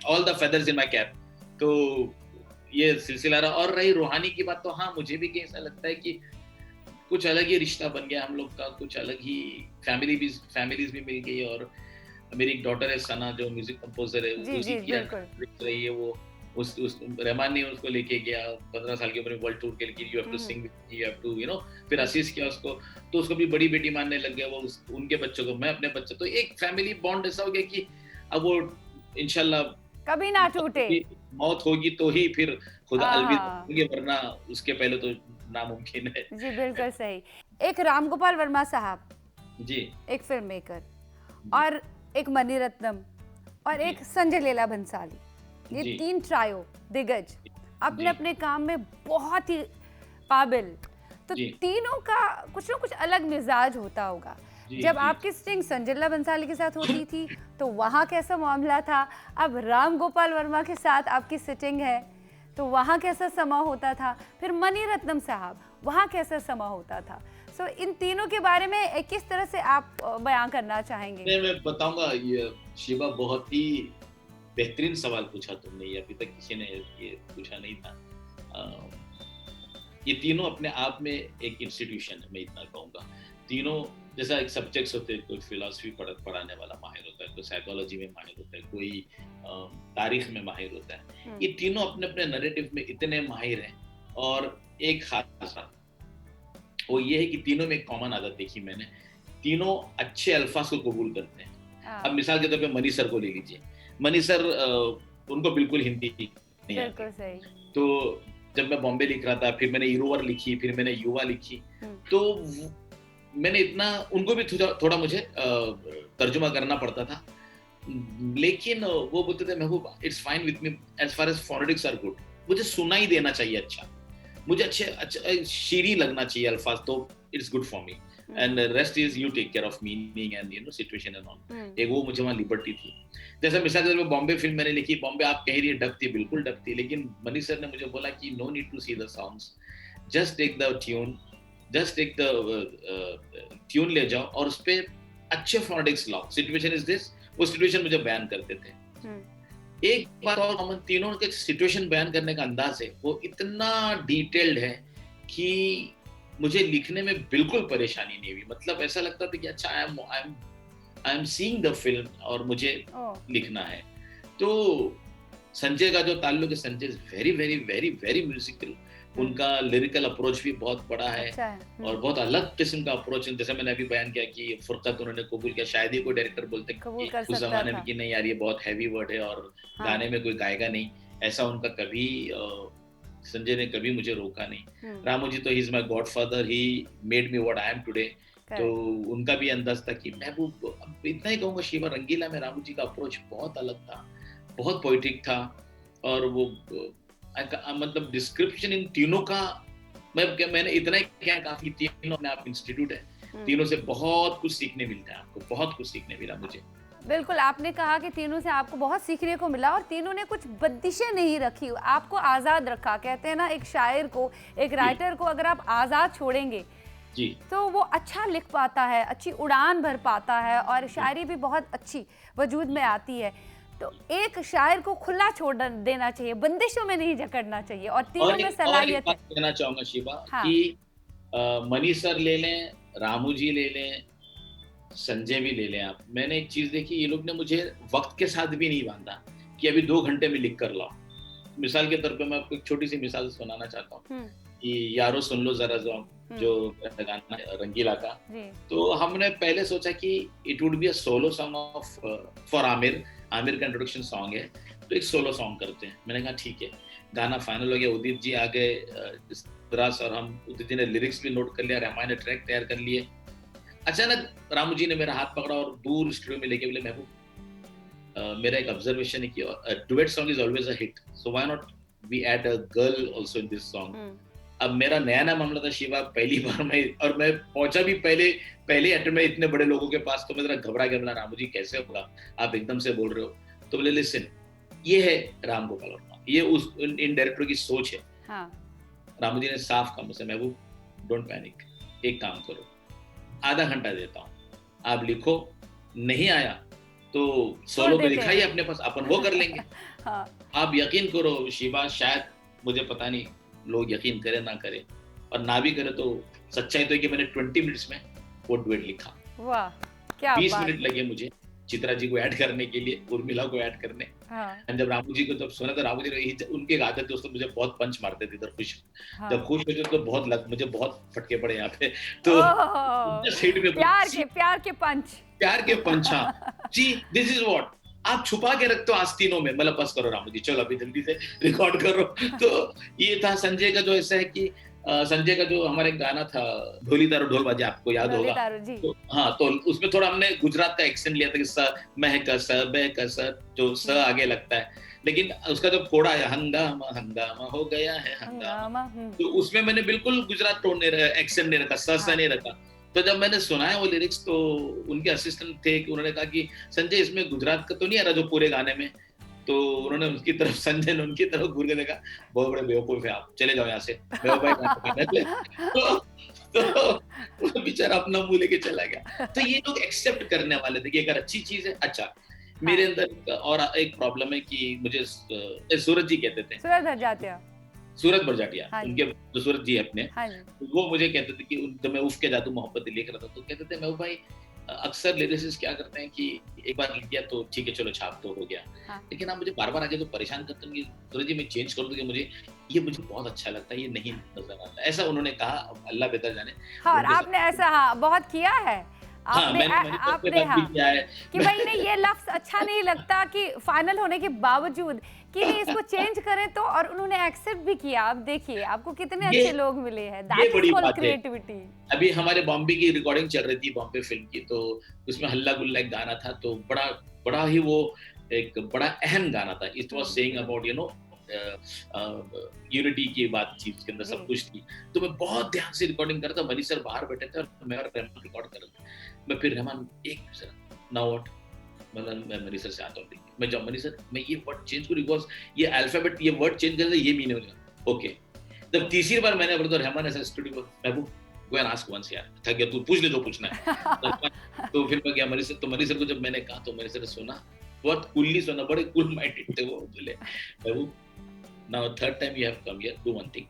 all the feathers in my cap. तो ये सिलसिला रहा। और रही रूहानी की बात, तो हाँ मुझे भी ऐसा लगता है कि कुछ अलग ही रिश्ता बन गया हम लोग का, कुछ अलग ही फैमिलीज भी मिल गई। और मेरी एक डॉटर है सना जो म्यूजिक कंपोजर है, उसी की रही है वो, उस रहमान ने उसको लेके गया 15 साल की उम्र में वर्ल्ड टूर के लिए, you have to sing, you have to फिर असिस्ट किया उसको, तो उसको भी बड़ी बेटी मानने लग गया, वो उनके बच्चों को, मैं अपने बच्चे, तो एक फैमिली बॉन्ड ऐसा हो गया कि अब वो इंशाल्लाह कभी ना टूटे। मौत होगी तो ही फिर खुदा अलविदा होंगे, वरना उसके पहले तो नामुमकिन है। जी बिल्कुल सही। एक राम गोपाल वर्मा साहब जी, एक फिल्म मेकर, और एक मणिरत्नम, और एक संजय लीला भंसाली, ये 3 ट्रायो दिग्गज अपने अपने काम में बहुत ही काबिल, तो तीनों का कुछ ना कुछ अलग मिजाज होता होगा। जब आपकी स्टिंग संजय लीला भंसाली के साथ होती थी तो वहाँ कैसा मामला था, अब राम गोपाल वर्मा के साथ आपकी सिटिंग है तो वहाँ कैसा समा होता था, फिर मणिरत्नम साहब वहाँ कैसा समा होता था। सो इन तीनों के बारे में किस तरह से आप बयां करना चाहेंगे? मैं बताऊंगा। ये शिवा बहुत ही बेहतरीन सवाल पूछा तुमने, ये अभी तक किसी ने ये पूछा नहीं था। ये तीनों अपने आप में एक इंस्टीट्यूशन है, मैं इतना कहूँगा। तीनों जैसा एक सब्जेक्ट्स होते हैं, कोई फिलॉसफी पढ़ाने वाला माहिर होता है, कोई साइकोलॉजी में माहिर होता है, कोई तारीख में माहिर होता है। ये तीनों अपने अपने नैरेटिव में इतने माहिर हैं। और एक खास बात वो ये है कि तीनों में एक कॉमन आदत देखी मैंने, तीनों अच्छे अल्फाज को कबूल करते हैं। अब मिसाल के तौर पे मनी सर को ले लीजिए। मनी सर उनको बिल्कुल हिंदी नहीं आती। तो जब मैं बॉम्बे लिख रहा था, फिर मैंने इरोवर लिखी, फिर मैंने युवा लिखी, तो मैंने इतना उनको भी थोड़ा मुझे तर्जुमा करना पड़ता था। लेकिन वो बोलते थे Mehboob it's fine with me as far as phonetics are good, मुझे सुनाई देना चाहिए अच्छा, मुझे अच्छे शीरी लगना चाहिए अल्फाज, तो it's good for me and rest is you take care of meaning and you know situation and all. एक वो मुझे वहाँ लिबर्टी थी। जैसे मिसाल के तौर पे बॉम्बे फिल्म मैंने लिखी, बॉम्बे आप कह रही है डब थी, बिल्कुल डब थी, लेकिन मनी सर ने मुझे बोला कि no need to see the songs, just take the tune, just take the tune ले जाओ और उस पे अच्छे फोनेटिक्स लाओ, सिचुएशन इज दिस, वो सिचुएशन मुझे बयान करते थे। एक बात और कॉमन, तीनों के सिचुएशन बयान करने का अंदाज है वो इतना डिटेल्ड है कि मुझे लिखने में बिल्कुल परेशानी नहीं हुई। मतलब ऐसा लगता था कि अच्छा I am seeing the film और मुझे लिखना है। तो संजय का जो ताल्लुक है, Sanjay is very very very very musical, उनका लिरिकल अप्रोच भी बहुत बड़ा है और बहुत अलग किस्म का अप्रोच है। जैसे मैंने अभी बयान किया कि फुरकत उन्होंने कबूल किया, शायद ही कोई डायरेक्टर बोलते कि उस जमाने में कि नहीं यार ये बहुत हैवी वर्ड है और गाने में कोई गाएगा नहीं, ऐसा उनका कभी संजय ने कभी मुझे रोका नहीं। रामू जी तो he is my godfather, he made me what I am today. तो उनका भी अंदाज था कि महबूब, इतना ही कहूंगा, शिवा रंगीला में रामू जी का अप्रोच बहुत अलग था, बहुत पोएटिक था। और वो मतलब डिस्क्रिप्शन इन तीनों का मैंने इतना ही क्या, काफी तीनों अपने आप इंस्टीट्यूट है, तीनों से बहुत कुछ सीखने मिलता है, आपको बहुत कुछ सीखने मिला मुझे। बिल्कुल, आपने कहा कि तीनों से आपको बहुत सीखने को मिला और तीनों ने कुछ बंदिशें नहीं रखी, आपको आज़ाद रखा। कहते हैं ना, एक शायर को, एक राइटर को अगर आप आज़ाद छोड़ेंगे जी, तो वो अच्छा लिख पाता है, अच्छी उड़ान भर पाता है और शायरी भी बहुत अच्छी वजूद में आती है। तो एक शायर को खुला छोड़ देना चाहिए, बंदिशों में नहीं जकड़ना चाहिए। और तीनों में सलाहियत है। कहना चाहूंगा शिवा कि मनी सर ले लें, रामू जी ले लें, संजय भी ले लें आप, मैंने एक चीज देखी, ये लोग ने मुझे वक्त के साथ भी नहीं बांधा कि अभी 2 घंटे में लिख कर लाओ। मिसाल के तौर पे मैं आपको एक छोटी सी मिसाल सुनाना चाहता हूँ कि यारो सुन लो जरा जो गाना रंगीला का, तो हमने पहले सोचा कि it would be a solo song of for Aamir का इंट्रोडक्शन सॉन्ग है, तो एक सोलो सॉन्ग करते हैं। मैंने कहा ठीक है, गाना फाइनल हो गया, उदित जी आ गए इस तरह से, और हम उदित जी ने लिरिक्स भी नोट कर लिया, रहमान ने ट्रैक तैयार कर लिए। अचानक रामू जी ने मेरा हाथ पकड़ा और दूर स्टूडियो में लेके बोले, महबूब मेरा एक ऑब्जर्वेशन है कि duet song is always a hit, so why not we add a girl also in this song. अब मेरा नया मामला था शिवा, पहली बार मैं पहुंचा भी पहले अटेम्प्ट में इतने बड़े लोगों के पास, तो मैं जरा घबरा गया। बोला रामू जी कैसे होगा, आप एकदम से बोल रहे हो। तो बोले लिसन, ये है राम गोपाल वर्मा, ये उस इन डायरेक्टर की सोच है। रामू जी ने साफ कहा मुझसे, महबूब डोंट पैनिक, एक काम करो, आधा घंटा देता हूँ, आप लिखो, नहीं आया तो सोलो पे लिखा ही अपने पास, अपन वो कर लेंगे। आप यकीन करो शिवा, शायद मुझे पता नहीं लोग यकीन करे ना करे, और ना भी करे तो सच्चाई तो है कि मैंने 20 मिनट्स में वो डुएट लिखा। वाह, क्या 20 मिनट लगे मुझे चित्रा जी को ऐड करने के लिए, उर्मिला को ऐड करने। जब रामू जी को जब सुना तो रामू जी उनके आदत दोस्तों मुझे बहुत पंच मारते थे इधर खुश, जब खुश होते तो बहुत मुझे बहुत फटके पड़े यहाँ पे, तो प्यार के पंच। जी दिस इज व्हाट आप छुपा के रखते हो आस्तीनों में, मतलब बस करो रामू जी, चलो अभी जल्दी से रिकॉर्ड करो। तो ये था संजय का, जो ऐसा है कि संजय का जो हमारा एक गाना था ढोली तारो ढोल बाजे, आपको याद होगा। तो हाँ, तो उसमें थोड़ा हमने गुजरात का एक्सेंट लिया था कि स महकस बेकस, जो स आगे लगता है, लेकिन उसका जो फोड़ा है, हंगामा हंगामा हो गया है हंगामा, तो उसमें मैंने बिल्कुल गुजरात टोन एक्सेंट नहीं रखा, स नहीं रखा। तो जब मैंने सुनाया वो लिरिक्स, तो उनके असिस्टेंट थे कि उन्होंने कहा कि संजय इसमें गुजरात का तो नहीं आ रहा जो पूरे गाने में। तो उन्होंने उनकी तरफ, संजय ने उनकी तरफ घूर के देखा, बहुत बड़े बेवकूफ है आप, चले जाओ यहाँ से, तो बेचारा अपना मुंह लेके चला गया। तो ये लोग एक्सेप्ट करने वाले थे कि अगर अच्छी चीज है। अच्छा, मेरे अंदर और एक प्रॉब्लम है कि मुझे सूरज जी कहते थे, सूरज बरजाटिया, हाँ उनके जो सूरज जी अपने, हाँ जी। तो वो मुझे कहते थे कि जब मैं उफ़ के जादू मोहब्बत लिख रहा था तो कहते थे महबूब भाई अक्सर लिरिसिस्ट क्या करते हैं कि एक बार लिख दिया तो ठीक है चलो छाप तो हो गया, हाँ। लेकिन आप मुझे बार-बार आके तो परेशान करते हैं कि सूरज जी मैं चेंज कर दूँ कि मुझे बहुत अच्छा लगता है, ये नहीं नज़र आता। ऐसा उन्होंने कहा, अब अल्लाह बेहतर जाने। हाँ, और उनके आपने साथ ऐसा हाँ, बहुत किया है। हाँ, आपने मैंने मनीष सर के आपने साथ भी हाँ, किया है। कि भाई नहीं ये लफ्ज़ अच्छा नहीं लगता कि फाइनल होने के बावजूद कि नहीं इसको चेंज करें तो, और उन्होंने एक्सेप्ट भी किया। अब देखिए आपको कितने ये अच्छे लोग मिले हैं। ये दैट इज़ बड़ी कॉल्ड बात है। क्रिएटिविटी। अभी हमारे बॉम्बे की रिकॉर्डिंग चल रही थी, बॉम्बे फिल्म की, तो उसमें हल्ला गुल्ला एक गाना था, तो बड़ा बड़ा ही वो एक बड़ा अहम गाना था। It was saying about unity की बातचीत के अंदर सब कुछ थी। तो मैं बहुत ध्यान से रिकॉर्डिंग कर रहा था, मनीष सर बाहर बैठे थे और मैं और रहमान रिकॉर्ड कर रहे थे। मैं फिर रहमान एक नाउ व्हाट, मतलब मैं मनीष सर से आता हूँ, मैं जाऊँ मनीष सर मैं ये वर्ड चेंज करूँ बिकॉज़ ये अल्फाबेट ये वर्ड चेंज कर दे, ये मीनिंग होगा। ओके। जब तीसरी बार मैंने बोला तो रहमान ऐसा स्टूडियो में, महबूब गो एंड आस्क वंस यार, थक गया, तू पूछ ले जो पूछना है। तो फिर मैं गया मनीष सर, तो मनीष सर को जब मैंने कहा तो मनीष सर ने सुना, बहुत कूलली सुना, बड़े कूल माइंडेड थे वो। बोले महबूब now third time you have come here, do one thing,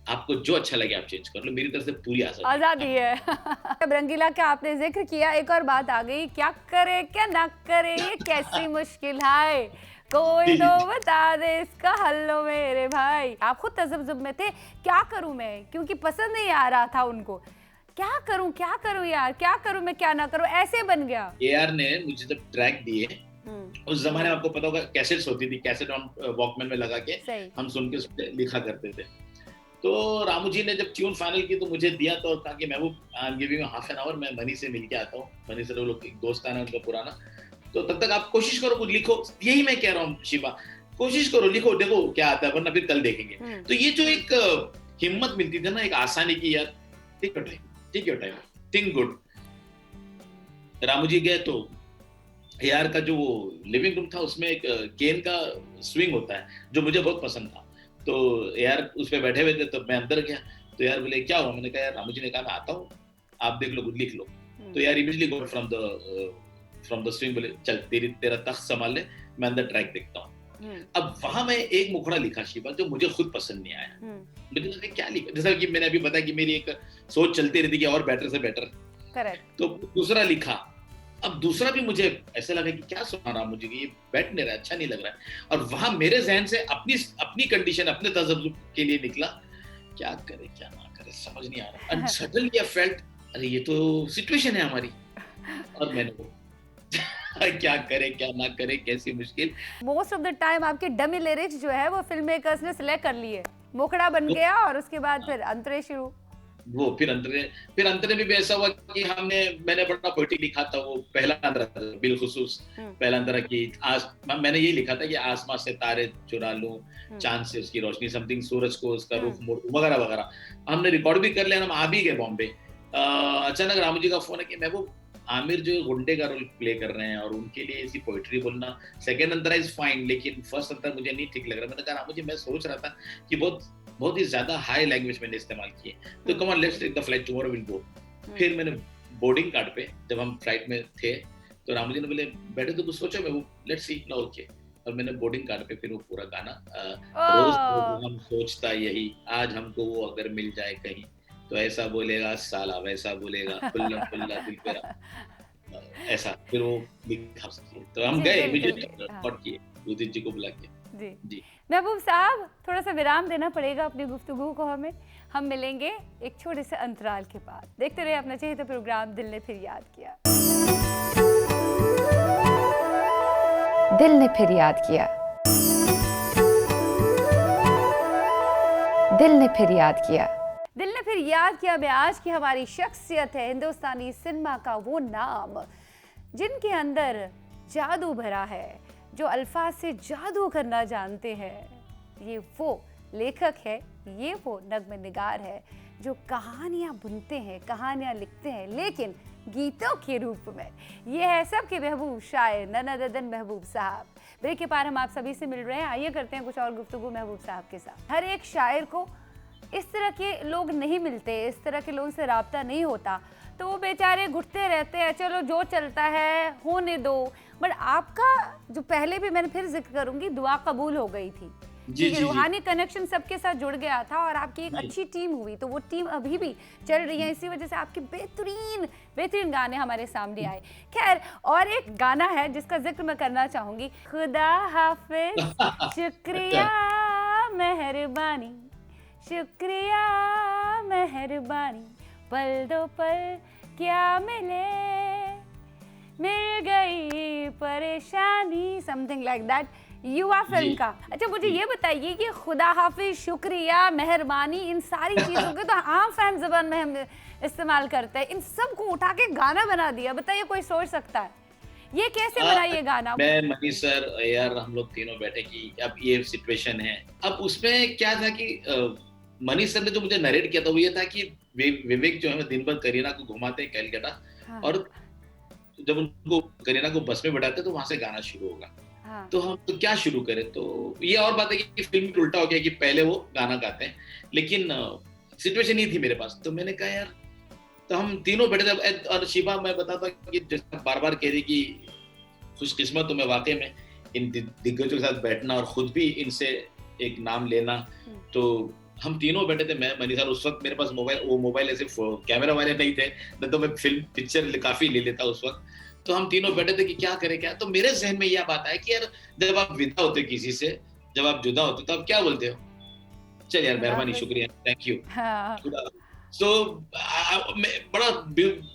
आपको जो अच्छा लगे आप चेंज कर लो, मेरी तरफ से पूरी आजादी है। अब रंगीला का आपने जिक्र किया, एक और बात आ गई, क्या करे क्या ना करे ये कैसी मुश्किल है, कोई तो बता दे इसका हल्लो मेरे भाई। आप खुद तजब्जुब में थे, क्या करूं मैं, क्योंकि पसंद नहीं आ रहा था उनको, क्या करूं यार, क्या करूं मैं क्या ना करूं, ऐसे बन गया। एआर ने मुझे जब ट्रैक दिए, उस जमाने में आपको पता होगा कैसेट्स होती थी, कैसेट हम वॉकमैन में लगा के हम सुन के उस पे लिखा करते थे। तो रामू जी ने जब ट्यून फाइनल की तो मुझे दिया, तो कहा कि महबूब I am giving half an hour, मैं मनी से मिल के आता हूँ। मनी से वो लोग एक दोस्त है ना उनका पुराना, तो तब तक आप कोशिश करो कुछ लिखो। यही मैं कह रहा हूँ शिवा, कोशिश करो, लिखो, देखो क्या आता है, वरना फिर कल देखेंगे। तो ये जो एक हिम्मत मिलती थी ना, एक आसानी की, यार take your time, think good. Ramu ji गए तो यार का जो लिविंग रूम था उसमें एक केन का स्विंग होता है जो मुझे बहुत पसंद था, तो यार उस पे बैठे हुए थे, तो मैं अंदर गया, तो यार बोले क्या हुआ, मैंने कहा यार रामू जी ने कहा मैं आता हूँ, आप देख लो, खुद लिख लो। तो यार immediately go from the swing, बोले चल तेरा तख्त संभाल ले, मैं अंदर ट्रैक देखता हूँ। अब वहां मैं एक मुखड़ा लिखा शिवा जो मुझे खुद पसंद नहीं आया। मुझे लगा क्या लिखा, जैसा कि मैंने अभी बताया कि मेरी एक सोच चलती रहती कि और बेटर से बेटर, करेक्ट, तो दूसरा लिखा। अब दूसरा भी मुझे ऐसा लगा कि क्या सुना रहा मुझे, ये बैठ नहीं रहा, अच्छा नहीं लग रहा है। और वहां मेरे जहन से अपनी कंडीशन, अपने तजर्बे के लिए निकला, क्या करे क्या ना करे समझ नहीं आ रहा। एंड सडनली आई फेल्ट, अरे ये तो सिचुएशन है हमारी, और मैंने क्या करे क्या ना करे, कैसी मुश्किल। मोस्ट ऑफ द टाइम आपके डमी लिरिक्स जो है वो फिल्म मेकर्स ने सिलेक्ट कर लिए, मोकड़ा बन गया, और उसके बाद फिर अंतरे शुरू। वो फिर अंतरे में भी ऐसा हुआ कि मैंने बड़ा पोएट्री लिखा था, वो पहला अंतरा था बिलखुसूस, पहला अंतरा की मैंने ये लिखा था कि आसमां से तारे चुरा लूं, चांद से उसकी रोशनी, समथिंग सूरज को उसका रुख मोड़ वगैरह वगैरह। हमने रिकॉर्ड भी कर लिया, हम आ भी गए बॉम्बे। अचानक रामू जी का फोन है कि महबूब आमिर जो गुंडे का रोल प्ले कर रहे हैं और उनके लिए ऐसी पोएट्री बोलना, सेकंड अंतरा इज फाइन लेकिन फर्स्ट अंतरा मुझे नहीं ठीक लग रहा। मैंने कहा मुझे, मैं सोच रहा था कि बहुत ही ज्यादा हाई लैंग्वेज मैंने इस्तेमाल किए, तो come on let's take the flight tomorrow will go. फिर मैंने बोर्डिंग कार्ड पे जब हम फ्लाइट में थे तो रामू जी ने बोले बैठे तो कुछ सोचो, मैं वो लेट्स सी ना ओके, और मैंने बोर्डिंग कार्ड पे फिर वो पूरा गाना रोज हम सोचता यही, आज हमको वो अगर मिल जाए कहीं, तो ऐसा बोलेगा साला वैसा बोलेगा, खुल्ला खुल्ला दिल मेरा, ऐसा फिर वो लिखा। तो हम गए, मुझे रिकॉर्ड किए, उदित जी को बुला के। जी महबूब साहब, थोड़ा सा विराम देना पड़ेगा अपनी गुफ्तगू को हमें, हम मिलेंगे एक छोटे से अंतराल के बाद। देखते रहिए अपना चहेता प्रोग्राम दिल ने फिर याद किया। दिल ने फिर याद किया, दिल ने फिर याद किया, दिल ने फिर याद किया में आज की हमारी शख्सियत है हिंदुस्तानी सिनेमा का वो नाम जिनके अंदर जादू भरा है, जो अल्फाज से जादू करना जानते हैं। ये वो लेखक है, ये वो नग़्मे निगार है जो कहानियाँ बुनते हैं, कहानियाँ लिखते हैं, लेकिन गीतों के रूप में। ये है सबके महबूब शायर नन अदर देन महबूब साहब। ब्रेक के पार हम आप सभी से मिल रहे हैं, आइए करते हैं कुछ और गुफ्तगू महबूब साहब के साथ। हर एक शायर को इस तरह के लोग नहीं मिलते, इस तरह के लोगों से राब्ता नहीं होता, तो वो बेचारे घुटते रहते हैं, चलो जो चलता है होने दो। बट आपका जो पहले भी मैंने फिर जिक्र करूंगी, दुआ कबूल हो गई थी, जी जी जी रूहानी कनेक्शन सबके साथ जुड़ गया था और आपकी एक जी अच्छी टीम हुई, तो वो टीम अभी भी चल रही है, इसी वजह से आपके बेहतरीन बेहतरीन गाने हमारे सामने आए। खैर, और एक गाना है जिसका जिक्र मैं करना चाहूंगी, खुदा हाफिज, अच्छा शुक्रिया मेहरबानी, शुक्रिया मेहरबानी, पल दो पल क्या मिले, मिल गई परेशानी, समथिंग लाइक दैट, युवा जी फिल्म का। अच्छा, मुझे ये बताइए कि खुदा हाफिज, शुक्रिया, मेहरबानी, इन सारी चीज़ों के तो आम फैन ज़बान में हम इस्तेमाल करते हैं, इन सब को उठा के गाना बना दिया। बताइए, कोई सोच सकता है ये कैसे बना ये गाना? मैं मनी सर यार हम लोग तीनों बैठे कि अब ये सिचुएशन है। अब उसमें क्या था कि मनी सर ने जो मुझे नरेट किया था वो ये था कि विवेक जो है दिन भर करीना को घुमाते हैं कैलकाटा, हाँ और जब उनको करीना को बस में बैठाते तो वहां से गाना शुरू होगा। हाँ तो हम तो क्या शुरू करें, तो ये और बात है कि फिल्म में उल्टा हो गया कि पहले वो गाना गाते हैं, लेकिन सिचुएशन नहीं थी मेरे पास, तो मैंने कहा यार, तो हम तीनों बैठे थे। और शिवा, मैं बताता कि जैसे बार बार कह रही कि खुशकिस्मत हूं मैं वाकई में इन दिग्गजों के साथ बैठना और खुद भी इनसे एक नाम लेना। तो हम तीनों बैठे थे, मैं मनी सर, उस वक्त मेरे पास मोबाइल ऐसे कैमरा वाले नहीं थे, नहीं तो मैं फिल्म पिक्चर काफी ले लेता उस वक्त। तो हम तीनों बैठे थे कि क्या करें क्या। तो मेरे जहन में यह बात है कि यार, जब आप विदा होते किसी से, जब आप जुदा होते तो आप क्या बोलते हो? चल यार, खुदा मेहरबानी, हाफिज। शुक्रिया, थैंक यू, हाँ सो बड़ा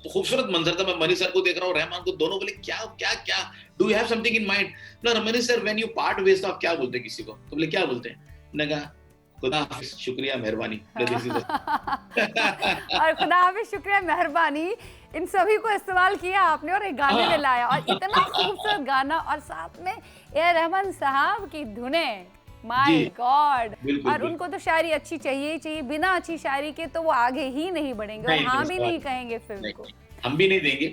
खूबसूरत मंजर था। मैं मनी सर को देख रहा हूँ, रहमान को, दोनों बोले क्या क्या क्या, do you have something in mind? ना money sir, when you part ways तो आप क्या बोलते हैं किसी को? तो बोले क्या बोलते हैं? मैंने कहा खुदा हाफिज, शुक्रिया, मेहरबानी। दिस इज और खुदा हाफिज, शुक्रिया, मेहरबानी, इन सभी को इस्तेमाल किया आपने और एक गाने में लाया, और इतना खूबसूरत गाना, और साथ में ए रहमान साहब की धुनें, माय जी गॉड। बिल्कुल और उनको बिल्कुल, तो शायरी अच्छी चाहिए ही चाहिए, बिना अच्छी शायरी के तो वो आगे ही नहीं बढ़ेंगे और नहीं नहीं हाँ भी सवाल नहीं कहेंगे फिल्म नहीं, को। नहीं, हम भी नहीं देंगे।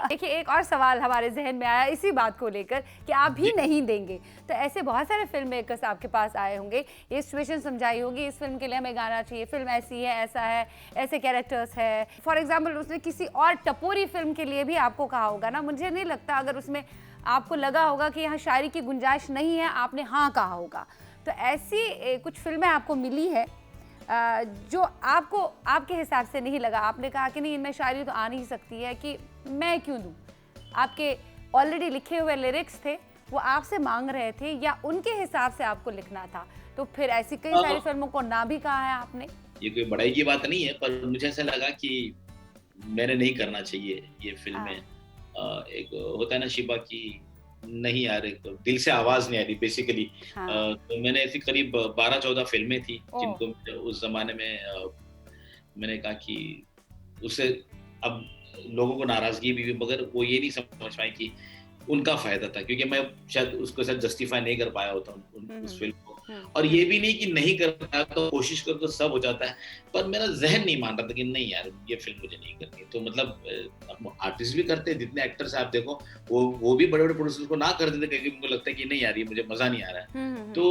देखिए, एक और सवाल हमारे जहन में आया इसी बात को लेकर कि आप भी जी नहीं देंगे, तो ऐसे बहुत सारे फिल्म मेकर्स आपके पास आए होंगे, ये सिचुएशन समझाई होगी, इस फिल्म के लिए हमें गाना चाहिए, फिल्म ऐसी है, ऐसा है, ऐसे कैरेक्टर्स है। फॉर एग्जाम्पल, उसने किसी और टपोरी फिल्म के लिए भी आपको कहा होगा ना, मुझे नहीं लगता अगर उसमें आपको लगा होगा कि यहाँ शायरी की गुंजाइश नहीं है, आपने हाँ कहा होगा। तो ऐसी कुछ फिल्में आपको मिली है जो आपको आपके हिसाब से नहीं लगा, आपने कहा कि नहीं, इनमें शायरी तो आ नहीं सकती है, कि मैं क्यों दूं? आपके ऑलरेडी लिखे हुए लिरिक्स थे, वो आपसे मांग रहे थे, या उनके हिसाब से आपको लिखना था? तो फिर ऐसी कई सारी फिल्मों को ना भी कहा है आपने। ये कोई बड़ाई की बात नहीं है, पर मुझे ऐसा लगा कि मैंने नहीं करना चाहिए ये फिल्में। एक होता है ना शिबा की, नहीं यार, एक दिल से आवाज नहीं आ रही बेसिकली। हाँ तो मैंने ऐसी करीब 12-14 फिल्में थी ओ जिनको उस जमाने में मैंने कहा कि उससे अब लोगों को नाराजगी भी हुई, मगर वो ये नहीं समझ पाए कि उनका फायदा था, क्योंकि मैं शायद उसको शायद जस्टिफाई नहीं कर पाया होता उस फिल्म को। और ये भी नहीं कि नहीं कर पाया, तो कोशिश कर तो सब हो जाता है, पर मेरा जहन नहीं मान रहा था कि नहीं यार, ये फिल्म मुझे नहीं करनी। तो मतलब आर्टिस्ट भी करते हैं, जितने एक्टर्स आप देखो, वो भी बड़े बड़े प्रोड्यूसर्स को ना कर देते, क्योंकि उनको लगता है कि नहीं यार, ये मुझे मजा नहीं आ रहा है। तो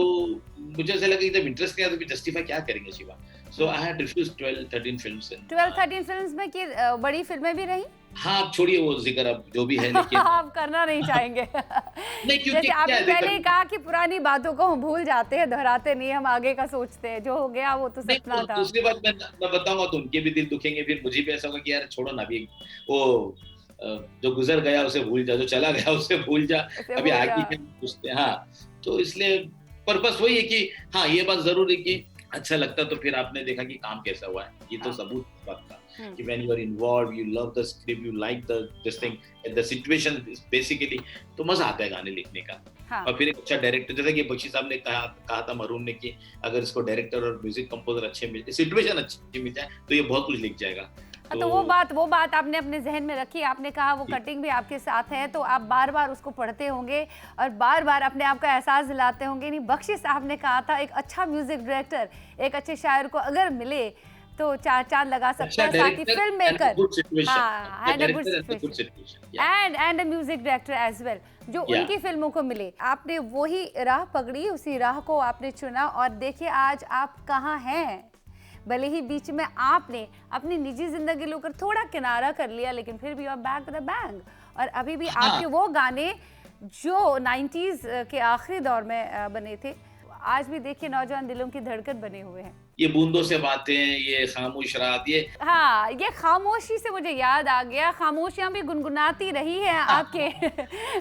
मुझे ऐसा लगा कि जब इंटरेस्ट नहीं आता तो जस्टिफाई क्या करेंगे Shiva. So I had refused 12-13 films. 12-13 films में कि बड़ी फिल्में भी रही? हाँ, आप छोड़िए वो जिक्र, अब जो भी है, लेकिन आप करना नहीं चाहेंगे। नहीं, क्योंकि जैसे आपने क्या पहले ही कहा कि पुरानी बातों को हम भूल जाते हैं, दोहराते नहीं, हम आगे का सोचते हैं, जो हो गया वो तो नहीं, सपना था। दूसरी बात मैं बताऊंगा तो उनके भी दिल दुखेंगे, फिर मुझे भी ऐसा होगा कि यार छोड़ो ना, अभी वो जो गुजर गया उसे भूल जा, जो चला गया उसे भूल जा, उसे अभी भूल आगे जा। क्या पूछते हैं। हाँ, तो इसलिए पर्पस वही है कि हाँ, ये बात जरूर है कि अच्छा लगता तो फिर आपने देखा कि काम कैसा हुआ है, ये तो हाँ सबूत इस बात का कि when you are involved, you love the script, you like this thing, the situation basically, तो मजा आता है गाने लिखने का। हाँ और फिर एक अच्छा डायरेक्टर, जैसा कि बख्शी साहब ने कहा था मरून ने कि अगर इसको डायरेक्टर और म्यूजिक कंपोजर अच्छे मिल जाए, सिचुएशन अच्छी मिल जाए, तो ये बहुत कुछ लिख जाएगा। तो वो बात आपने अपने जहन में रखी, आपने कहा वो कटिंग भी आपके साथ है, तो आप बार बार उसको पढ़ते होंगे और बार बार अपने आप का एहसास दिलाते होंगे। नहीं, बख्शी साहब ने कहा था एक अच्छा म्यूजिक डायरेक्टर, एक अच्छे शायर को अगर मिले तो चार चांद लगा सकता है, साथ ही फिल्म मेकर, हाँ, and a good situation, and a music director as well, जो उनकी फिल्मों को मिले। आपने वही राह पकड़ी, उसी राह को आपने चुना, और देखिए आज आप कहाँ हैं। भले ही बीच में आपने अपनी निजी जिंदगी लेकर थोड़ा किनारा कर लिया, लेकिन फिर भी आप बैक विद अ बैंग, और अभी भी आपके वो गाने जो 90s के आखिरी दौर में बने थे, आज भी देखिए नौजवान दिलों की धड़कन बने हुए हैं। ये बूंदों से बातें, ये खामोश रात, ये हाँ, ये खामोशी से मुझे याद आ गया, खामोशियाँ भी गुनगुनाती रही हैं आपके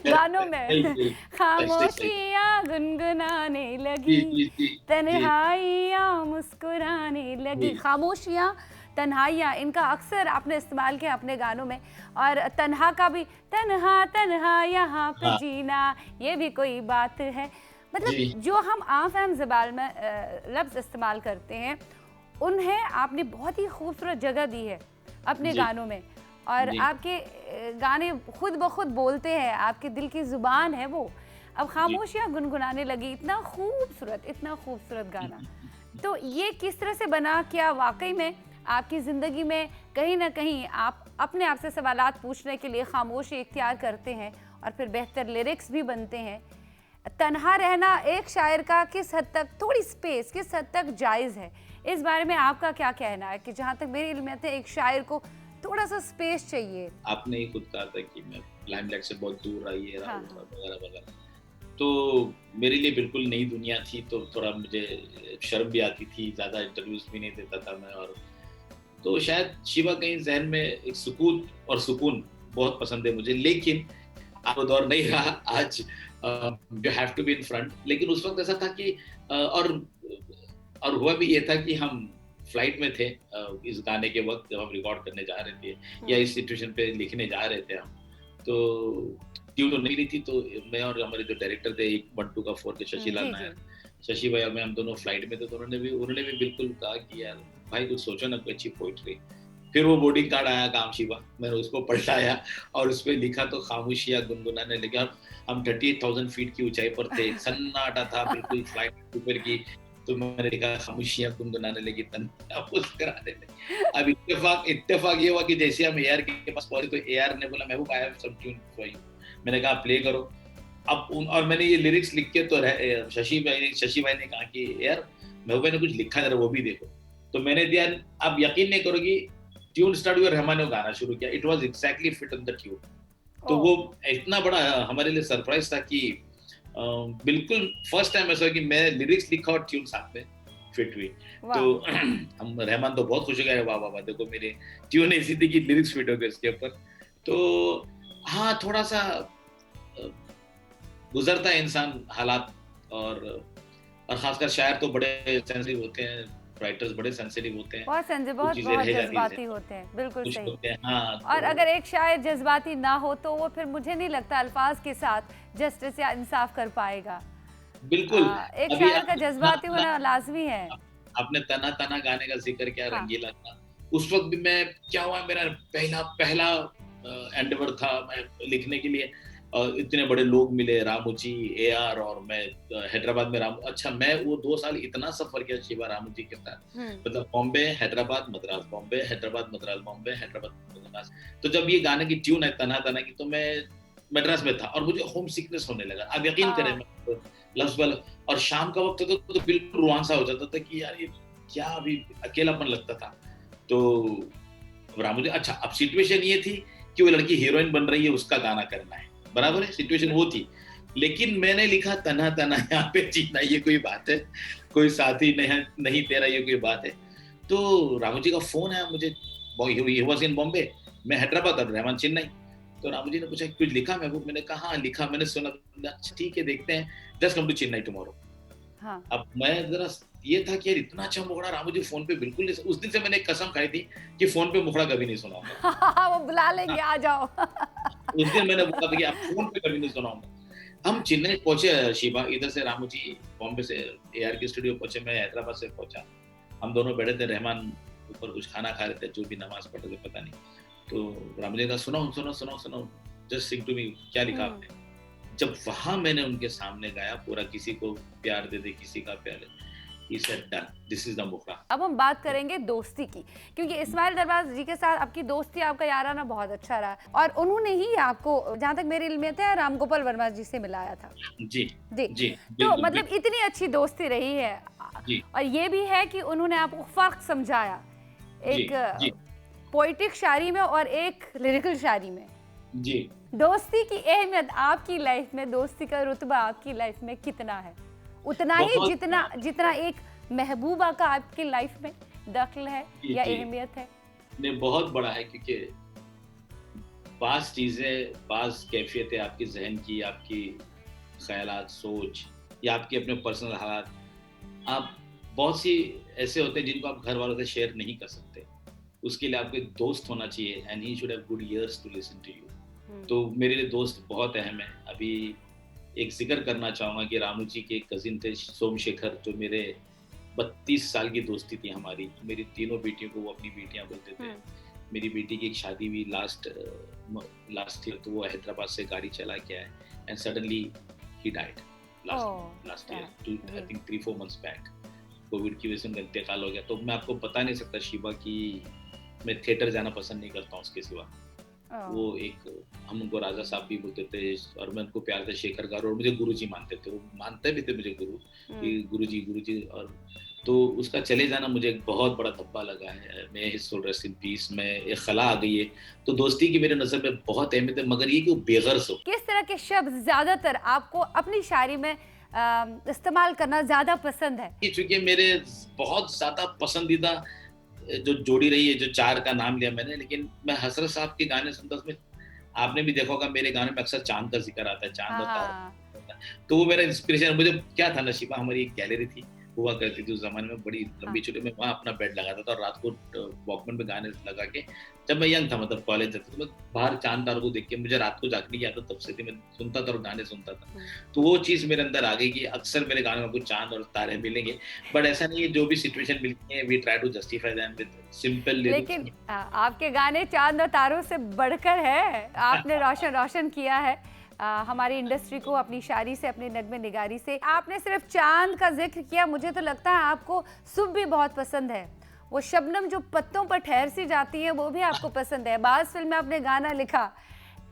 गानों में। खामोशियाँ गुनगुनाने जी लगी, जी जी जी तन्हाइयाँ मुस्कुराने लगी। जी खामोशियाँ, तन्हाइयाँ, इनका अक्सर आपने इस्तेमाल किया अपने गानों में। और तन्हा का भी, तन्हा तन्हा यहाँ पे हाँ जीना, ये भी कोई बात है। मतलब जी जो हम आम फहम ज़बान में लफ्ज़ इस्तेमाल करते हैं, उन्हें आपने बहुत ही खूबसूरत जगह दी है अपने जी गानों में। और जी आपके गाने खुद ब खुद बोलते हैं, आपके दिल की ज़ुबान है वो। अब जी खामोशियाँ गुनगुनाने लगी, इतना खूबसूरत गाना। तो ये किस तरह से बना? क्या वाक़ई में आपकी ज़िंदगी में कहीं न कहीं आप अपने आप से सवालात पूछने के लिए खामोशी इख्तियार करते हैं और फिर बेहतर लिरिक्स भी बनते हैं? तन्हा रहना एक शायर का किस हद तक, थोड़ी स्पेस किस हद तक जायज़ है? इस बारे में आपका क्या कहना है कि जहाँ तक मेरे इल्म में है एक शायर को थोड़ा-सा स्पेस चाहिए? आपने ही खुद कहा था कि मैं लाइमलाइट से बहुत दूर रही है हाँ, राहुल वगैरह वगैरह। तो मेरे लिए बिल्कुल नई दुनिया थी, तो थोड़ा मुझे शर्म भी आती थी, ज़्यादा इंटरव्यूज़ भी नहीं देता था मैं। और तो शायद शिवा कहीं ज़हन में एक सुकून बहुत पसंद है मुझे। लेकिन अब वो दौर नहीं रहा, आज you have to be in front. लेकिन उस वक़्त ऐसा था कि और हुआ भी ये था कि हम फ्लाइट में थे इस गाने के वक़्त, जब हम रिकॉर्ड करने जा रहे थे या इस सिचुएशन पे लिखने जा रहे थे हम। तो ट्यून तो नहीं रही थी, तो मैं और हमारे जो डायरेक्टर थे, एक 1 2 का 4 के शशि लाल जी, जी। नायर, शशि भैया, मैं, हम दोनों फ्लाइट में थे। तो उन्होंने भी बिल्कुल कहा कि यार भाई कुछ सोचो ना, कोई अच्छी पोएट्री। फिर वो बोर्डिंग कार्ड आया काम शिवा, मैंने उसको पलटाया और उसपे लिखा तो खामोशियाँ गुनगुनाने लगे। हम 38,000 फीट की ऊंचाई पर थे, सन्नाटा था बिल्कुल फ्लाइट ऊपर की। तो मैंने लिखा खामोशियाँ गुनगुनाने लगी, तन्हा मुस्कुराने लगी। अब इत्तेफाक ये हुआ कि जैसे हम एआर के पास पहुंचे तो एआर ने बोला Mehboob, I have some tune for you. मैंने कहा प्ले करो। और मैंने ये लिरिक्स लिख के तो शशि भाई ने कहा कि यार महबूब भाई ने कुछ लिखा, जरा वो भी देखो। तो मैंने दिया। आप यकीन नहीं करोगी, ट्यून स्टार्ट हुआ, रहमान ने गाना शुरू किया। It was exactly fit on the tune. तो वो इतना बड़ा हमारे लिए सरप्राइज था कि बिल्कुल फर्स्ट टाइम ऐसा कि मैं लिरिक्स लिखा और ट्यून साथ में फिट हुई। तो हम रहमान तो बहुत खुश हो गए, वाह वाह वाह, देखो मेरे ट्यून ऐसी थी कि लिरिक्स फिट हो गए इसके ऊपर। तो हाँ, थोड़ा सा गुजरता है इंसान हालात। और खासकर शायर तो बड़े सेंसिटिव होते हैं, राइटर्स बड़े सेंसिटिव होते हैं, बहुत सेंसिटिव, कुछ चीजें बहुत रह जाती हैं, जज्बाती होते हैं, बिल्कुल कुछ सही। होते हैं। हाँ, और तो अगर एक शायर जज्बाती ना हो तो वो फिर मुझे नहीं लगता अल्फाज के साथ जस्टिस या इंसाफ कर पाएगा। बिल्कुल। एक अभी शायर का जज्बाती होना लाजमी है। आपने तना तना गाने का जिक्र किया, हाँ, रंगीला था। उस वक्त भी मैं, क्या हुआ, मेरा पहला एंडेवर था मैं लिखने के लिए। इतने बड़े लोग मिले, रामू जी, एआर, और मैं हैदराबाद में रामू। अच्छा, मैं वो 2 साल इतना सफर किया शिवा रामू जी के साथ, मतलब बॉम्बे हैदराबाद मद्रास, बॉम्बे हैदराबाद मद्रास, बॉम्बे हैदराबाद मद्रास। तो जब ये गाने की ट्यून है तना तना की, तो मैं मद्रास में था और मुझे होम सिकनेस होने लगा। आप यकीन करें, मैं लफ्ज बल, और शाम का वक्त था तो बिल्कुल रुआंसा हो जाता था कि यार ये क्या, अभी अकेलापन लगता था। तो रामू जी, अच्छा अब सिचुएशन ये थी कि वो लड़की हीरोइन बन रही है, उसका गाना करना है, बराबर है, सिचुएशन वो थी। लेकिन मैंने लिखा तना तना यहाँ पे जीना, ये कोई बात है, कोई साथी नहीं तेरा, ये कोई बात है। तो रामू जी का फोन आया मुझे, ही वाज इन बॉम्बे, मैं हैदराबाद था, रहमान चेन्नई। तो रामू जी ने पूछा कुछ लिखा महबूब? मैंने कहा हाँ लिखा, मैंने सुना। अच्छा ठीक है, देखते हैं, just come to Chennai tomorrow. हाँ। अब मैं जरा, ये था कि यार इतना अच्छा मुखड़ा रामू जी फोन पे बिल्कुल नहीं। उस दिन से मैंने एक कसम खाई थी कि फोन पे मुखड़ा कभी नहीं सुनाऊंगा। वो बुला लेंगे, आ जाओ। उस दिन मैंने बोला था कि आप फोन पे कभी नहीं सुनाऊंगा। हम चेन्नई पहुंचे शिवा, इधर से रामू जी बॉम्बे से एआर के स्टूडियो पहुंचे, मैं हैदराबाद से पहुंचा। हम दोनों बैठे थे, रहमान ऊपर कुछ खाना खा रहे थे, जो भी नमाज पढ़ रहे थे पता नहीं। तो रामू जी का सुनाओ, जस्ट सिंग टू मी, क्या लिखा आपने? जब वहां मैंने उनके सामने गाया पूरा, किसी को प्यार दे दे, किसी का प्यार दे, he said done, this is the मुखड़ा। अब हम बात करेंगे दोस्ती की, क्योंकि इस्माइल दरबार जी के साथ आपकी दोस्ती, आपका याराना बहुत अच्छा रहा और उन्होंने ही आपको, जहाँ तक मेरे इल्म में था, राम गोपाल वर्मा जी से मिलाया था। जी जी, जी, तो मतलब इतनी अच्छी दोस्ती रही है। और ये भी है कि उन्होंने आपको फर्क समझाया, एक पोइटिक शायरी में और एक लिरिकल शायरी में। दोस्ती की अहमियत आपकी लाइफ में, दोस्ती का रुतबा आपकी लाइफ में कितना है, उतना ही बहुत जितना एक महबूबा का आपकी लाइफ में दखल है या अहमियत है? नहीं, बहुत बड़ा है, क्योंकि बाज़ चीज़ें, बाज़ कैफ़ियतें आपके ज़हन की, आपकी ख़यालात, सोच या आपके अपने पर्सनल हालात, आप बहुत सी ऐसे होते हैं जिनको आप घर वालों से शेयर नहीं कर सकते। उसके लिए आपको एक दोस्त होना चाहिए, and he should have good ears to listen to you. तो मेरे लिए दोस्त बहुत अहम है। अभी एक ज़िक्र करना चाहूँगा कि रामू जी के एक कज़िन थे सोमशेखर, जो मेरे 32 साल की दोस्ती थी हमारी। मेरी तीनों बेटियों को वो अपनी बेटियाँ बोलते थे। मेरी बेटी की एक शादी हुई लास्ट ईयर, तो वो हैदराबाद से गाड़ी चला के आए and suddenly he died last year, I think 3-4 months back. Covid की वजह से उनका इंतकाल हो गया। तो मैं आपको बता नहीं सकता शिवा कि मैं थिएटर जाना पसंद नहीं करता हूँ उसके सिवा। वो एक, हम उनको राजा साहब भी बोलते थे और मैं उनको प्यार से शेखर गारू, और मुझे गुरुजी मानते थे। वो मानते भी थे मुझे कि गुरुजी। और तो उसका चले जाना मुझे एक बहुत बड़ा धब्बा लगा है। मैं his soul rest in peace में एक खला आ गई है। तो दोस्ती की मेरे नज़र में बहुत अहमियत है, मगर ये कि वो बेगर्ज हो। किस तरह के शब्द ज्यादातर आपको अपनी शायरी में इस्तेमाल करना ज्यादा पसंद है? चूंकि मेरे बहुत ज्यादा पसंदीदा जो जोड़ी रही है, जो 4 का नाम लिया मैंने, लेकिन मैं हसरत साहब के गाने सुनता, उसमें आपने भी देखा होगा मेरे गाने में अक्सर चांद का जिक्र आता है, चांद और तारा। तो वो मेरा इंस्पिरेशन। मुझे क्या था, नशीबा हमारी एक गैलरी थी, हुआ करती थी उस जमाने में, बड़ी लंबी चौड़ी, में वहाँ अपना बेड लगाता था और रात को वॉकमैन पे गाने लगा के, जब मैं यंग था, मतलब कॉलेज जाता, तो मैं बाहर चांद तारों को देख के, मुझे रात को जागने की आदत तब से थी, मैं सुनता था और गाने सुनता था। तो वो चीज़ मेरे अंदर आ गई कि अक्सर मेरे गानों में कुछ चांद और तारे मिलेंगे, बट ऐसा नहीं है, जो भी सिचुएशन मिलती है we try to justify them with simple lyrics. लेकिन आपके गाने चांद और तारों से बढ़कर है। आपने रोशन किया है हमारी इंडस्ट्री को अपनी शायरी से, अपनी नगमे निगारी से। आपने सिर्फ चांद का जिक्र किया, मुझे तो लगता है आपको सुबह भी बहुत पसंद है। वो शबनम जो पत्तों पर ठहर सी जाती है, वो भी आपको पसंद है। बाज़ फिल्म में आपने गाना लिखा,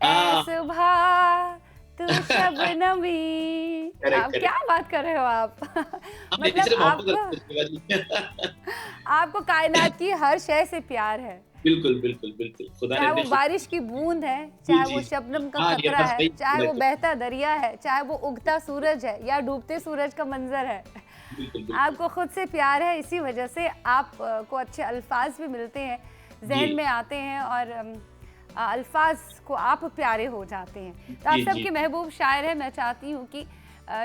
ऐ सुबह तू शबनमी। आप क्या बात कर रहे हो आप? मतलब आपको कायनात की हर शय से प्यार है। बिल्कुल। चाहे वो बारिश की बूंद है, चाहे वो शबनम का कतरा है, चाहे वो बहता दरिया है, चाहे वो उगता सूरज है या डूबते सूरज का मंजर है। आपको खुद से प्यार है, इसी वजह से आपको अच्छे अल्फाज भी मिलते हैं, जहन में आते हैं और अल्फाज को आप प्यारे हो जाते हैं। तो आप सबके महबूब शायर हैं। मैं चाहती हूँ कि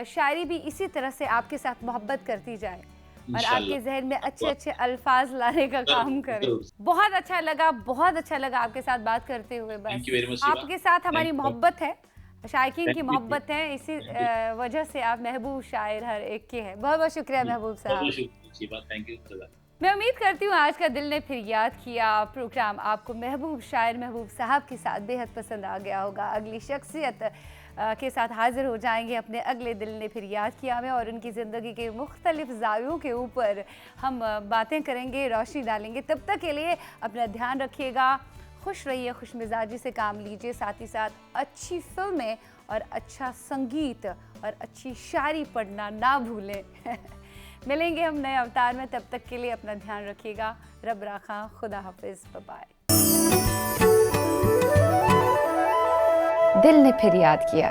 शायरी भी इसी तरह से आपके साथ मोहब्बत करती जाए और आपके जहन में अच्छे अल्फाज लाने का काम करें। बहुत अच्छा लगा आपके साथ बात करते हुए। बस आपके साथ हमारी मोहब्बत है, शायकीन की मोहब्बत है, इसी वजह से आप महबूब शायर हर एक के हैं। बहुत बहुत शुक्रिया महबूब साहब। मैं उम्मीद करती हूँ आज का दिल ने फिर याद किया प्रोग्राम आपको महबूब शायर महबूब साहब के साथ बेहद पसंद आ गया होगा। अगली शख्सियत के साथ हाजिर हो जाएंगे अपने अगले दिल ने फिर याद किया में, और उनकी ज़िंदगी के मुख्तलिफ ज़ावियों के ऊपर हम बातें करेंगे, रोशनी डालेंगे। तब तक के लिए अपना ध्यान रखिएगा, खुश रहिए, खुश मिजाजी से काम लीजिए, साथ ही साथ अच्छी फिल्में और अच्छा संगीत और अच्छी शायरी पढ़ना ना भूलें। मिलेंगे हम नए अवतार में, तब तक के लिए अपना ध्यान रखिएगा। रब राखा, खुदा हाफिज, बाय। दिल ने फिर याद किया।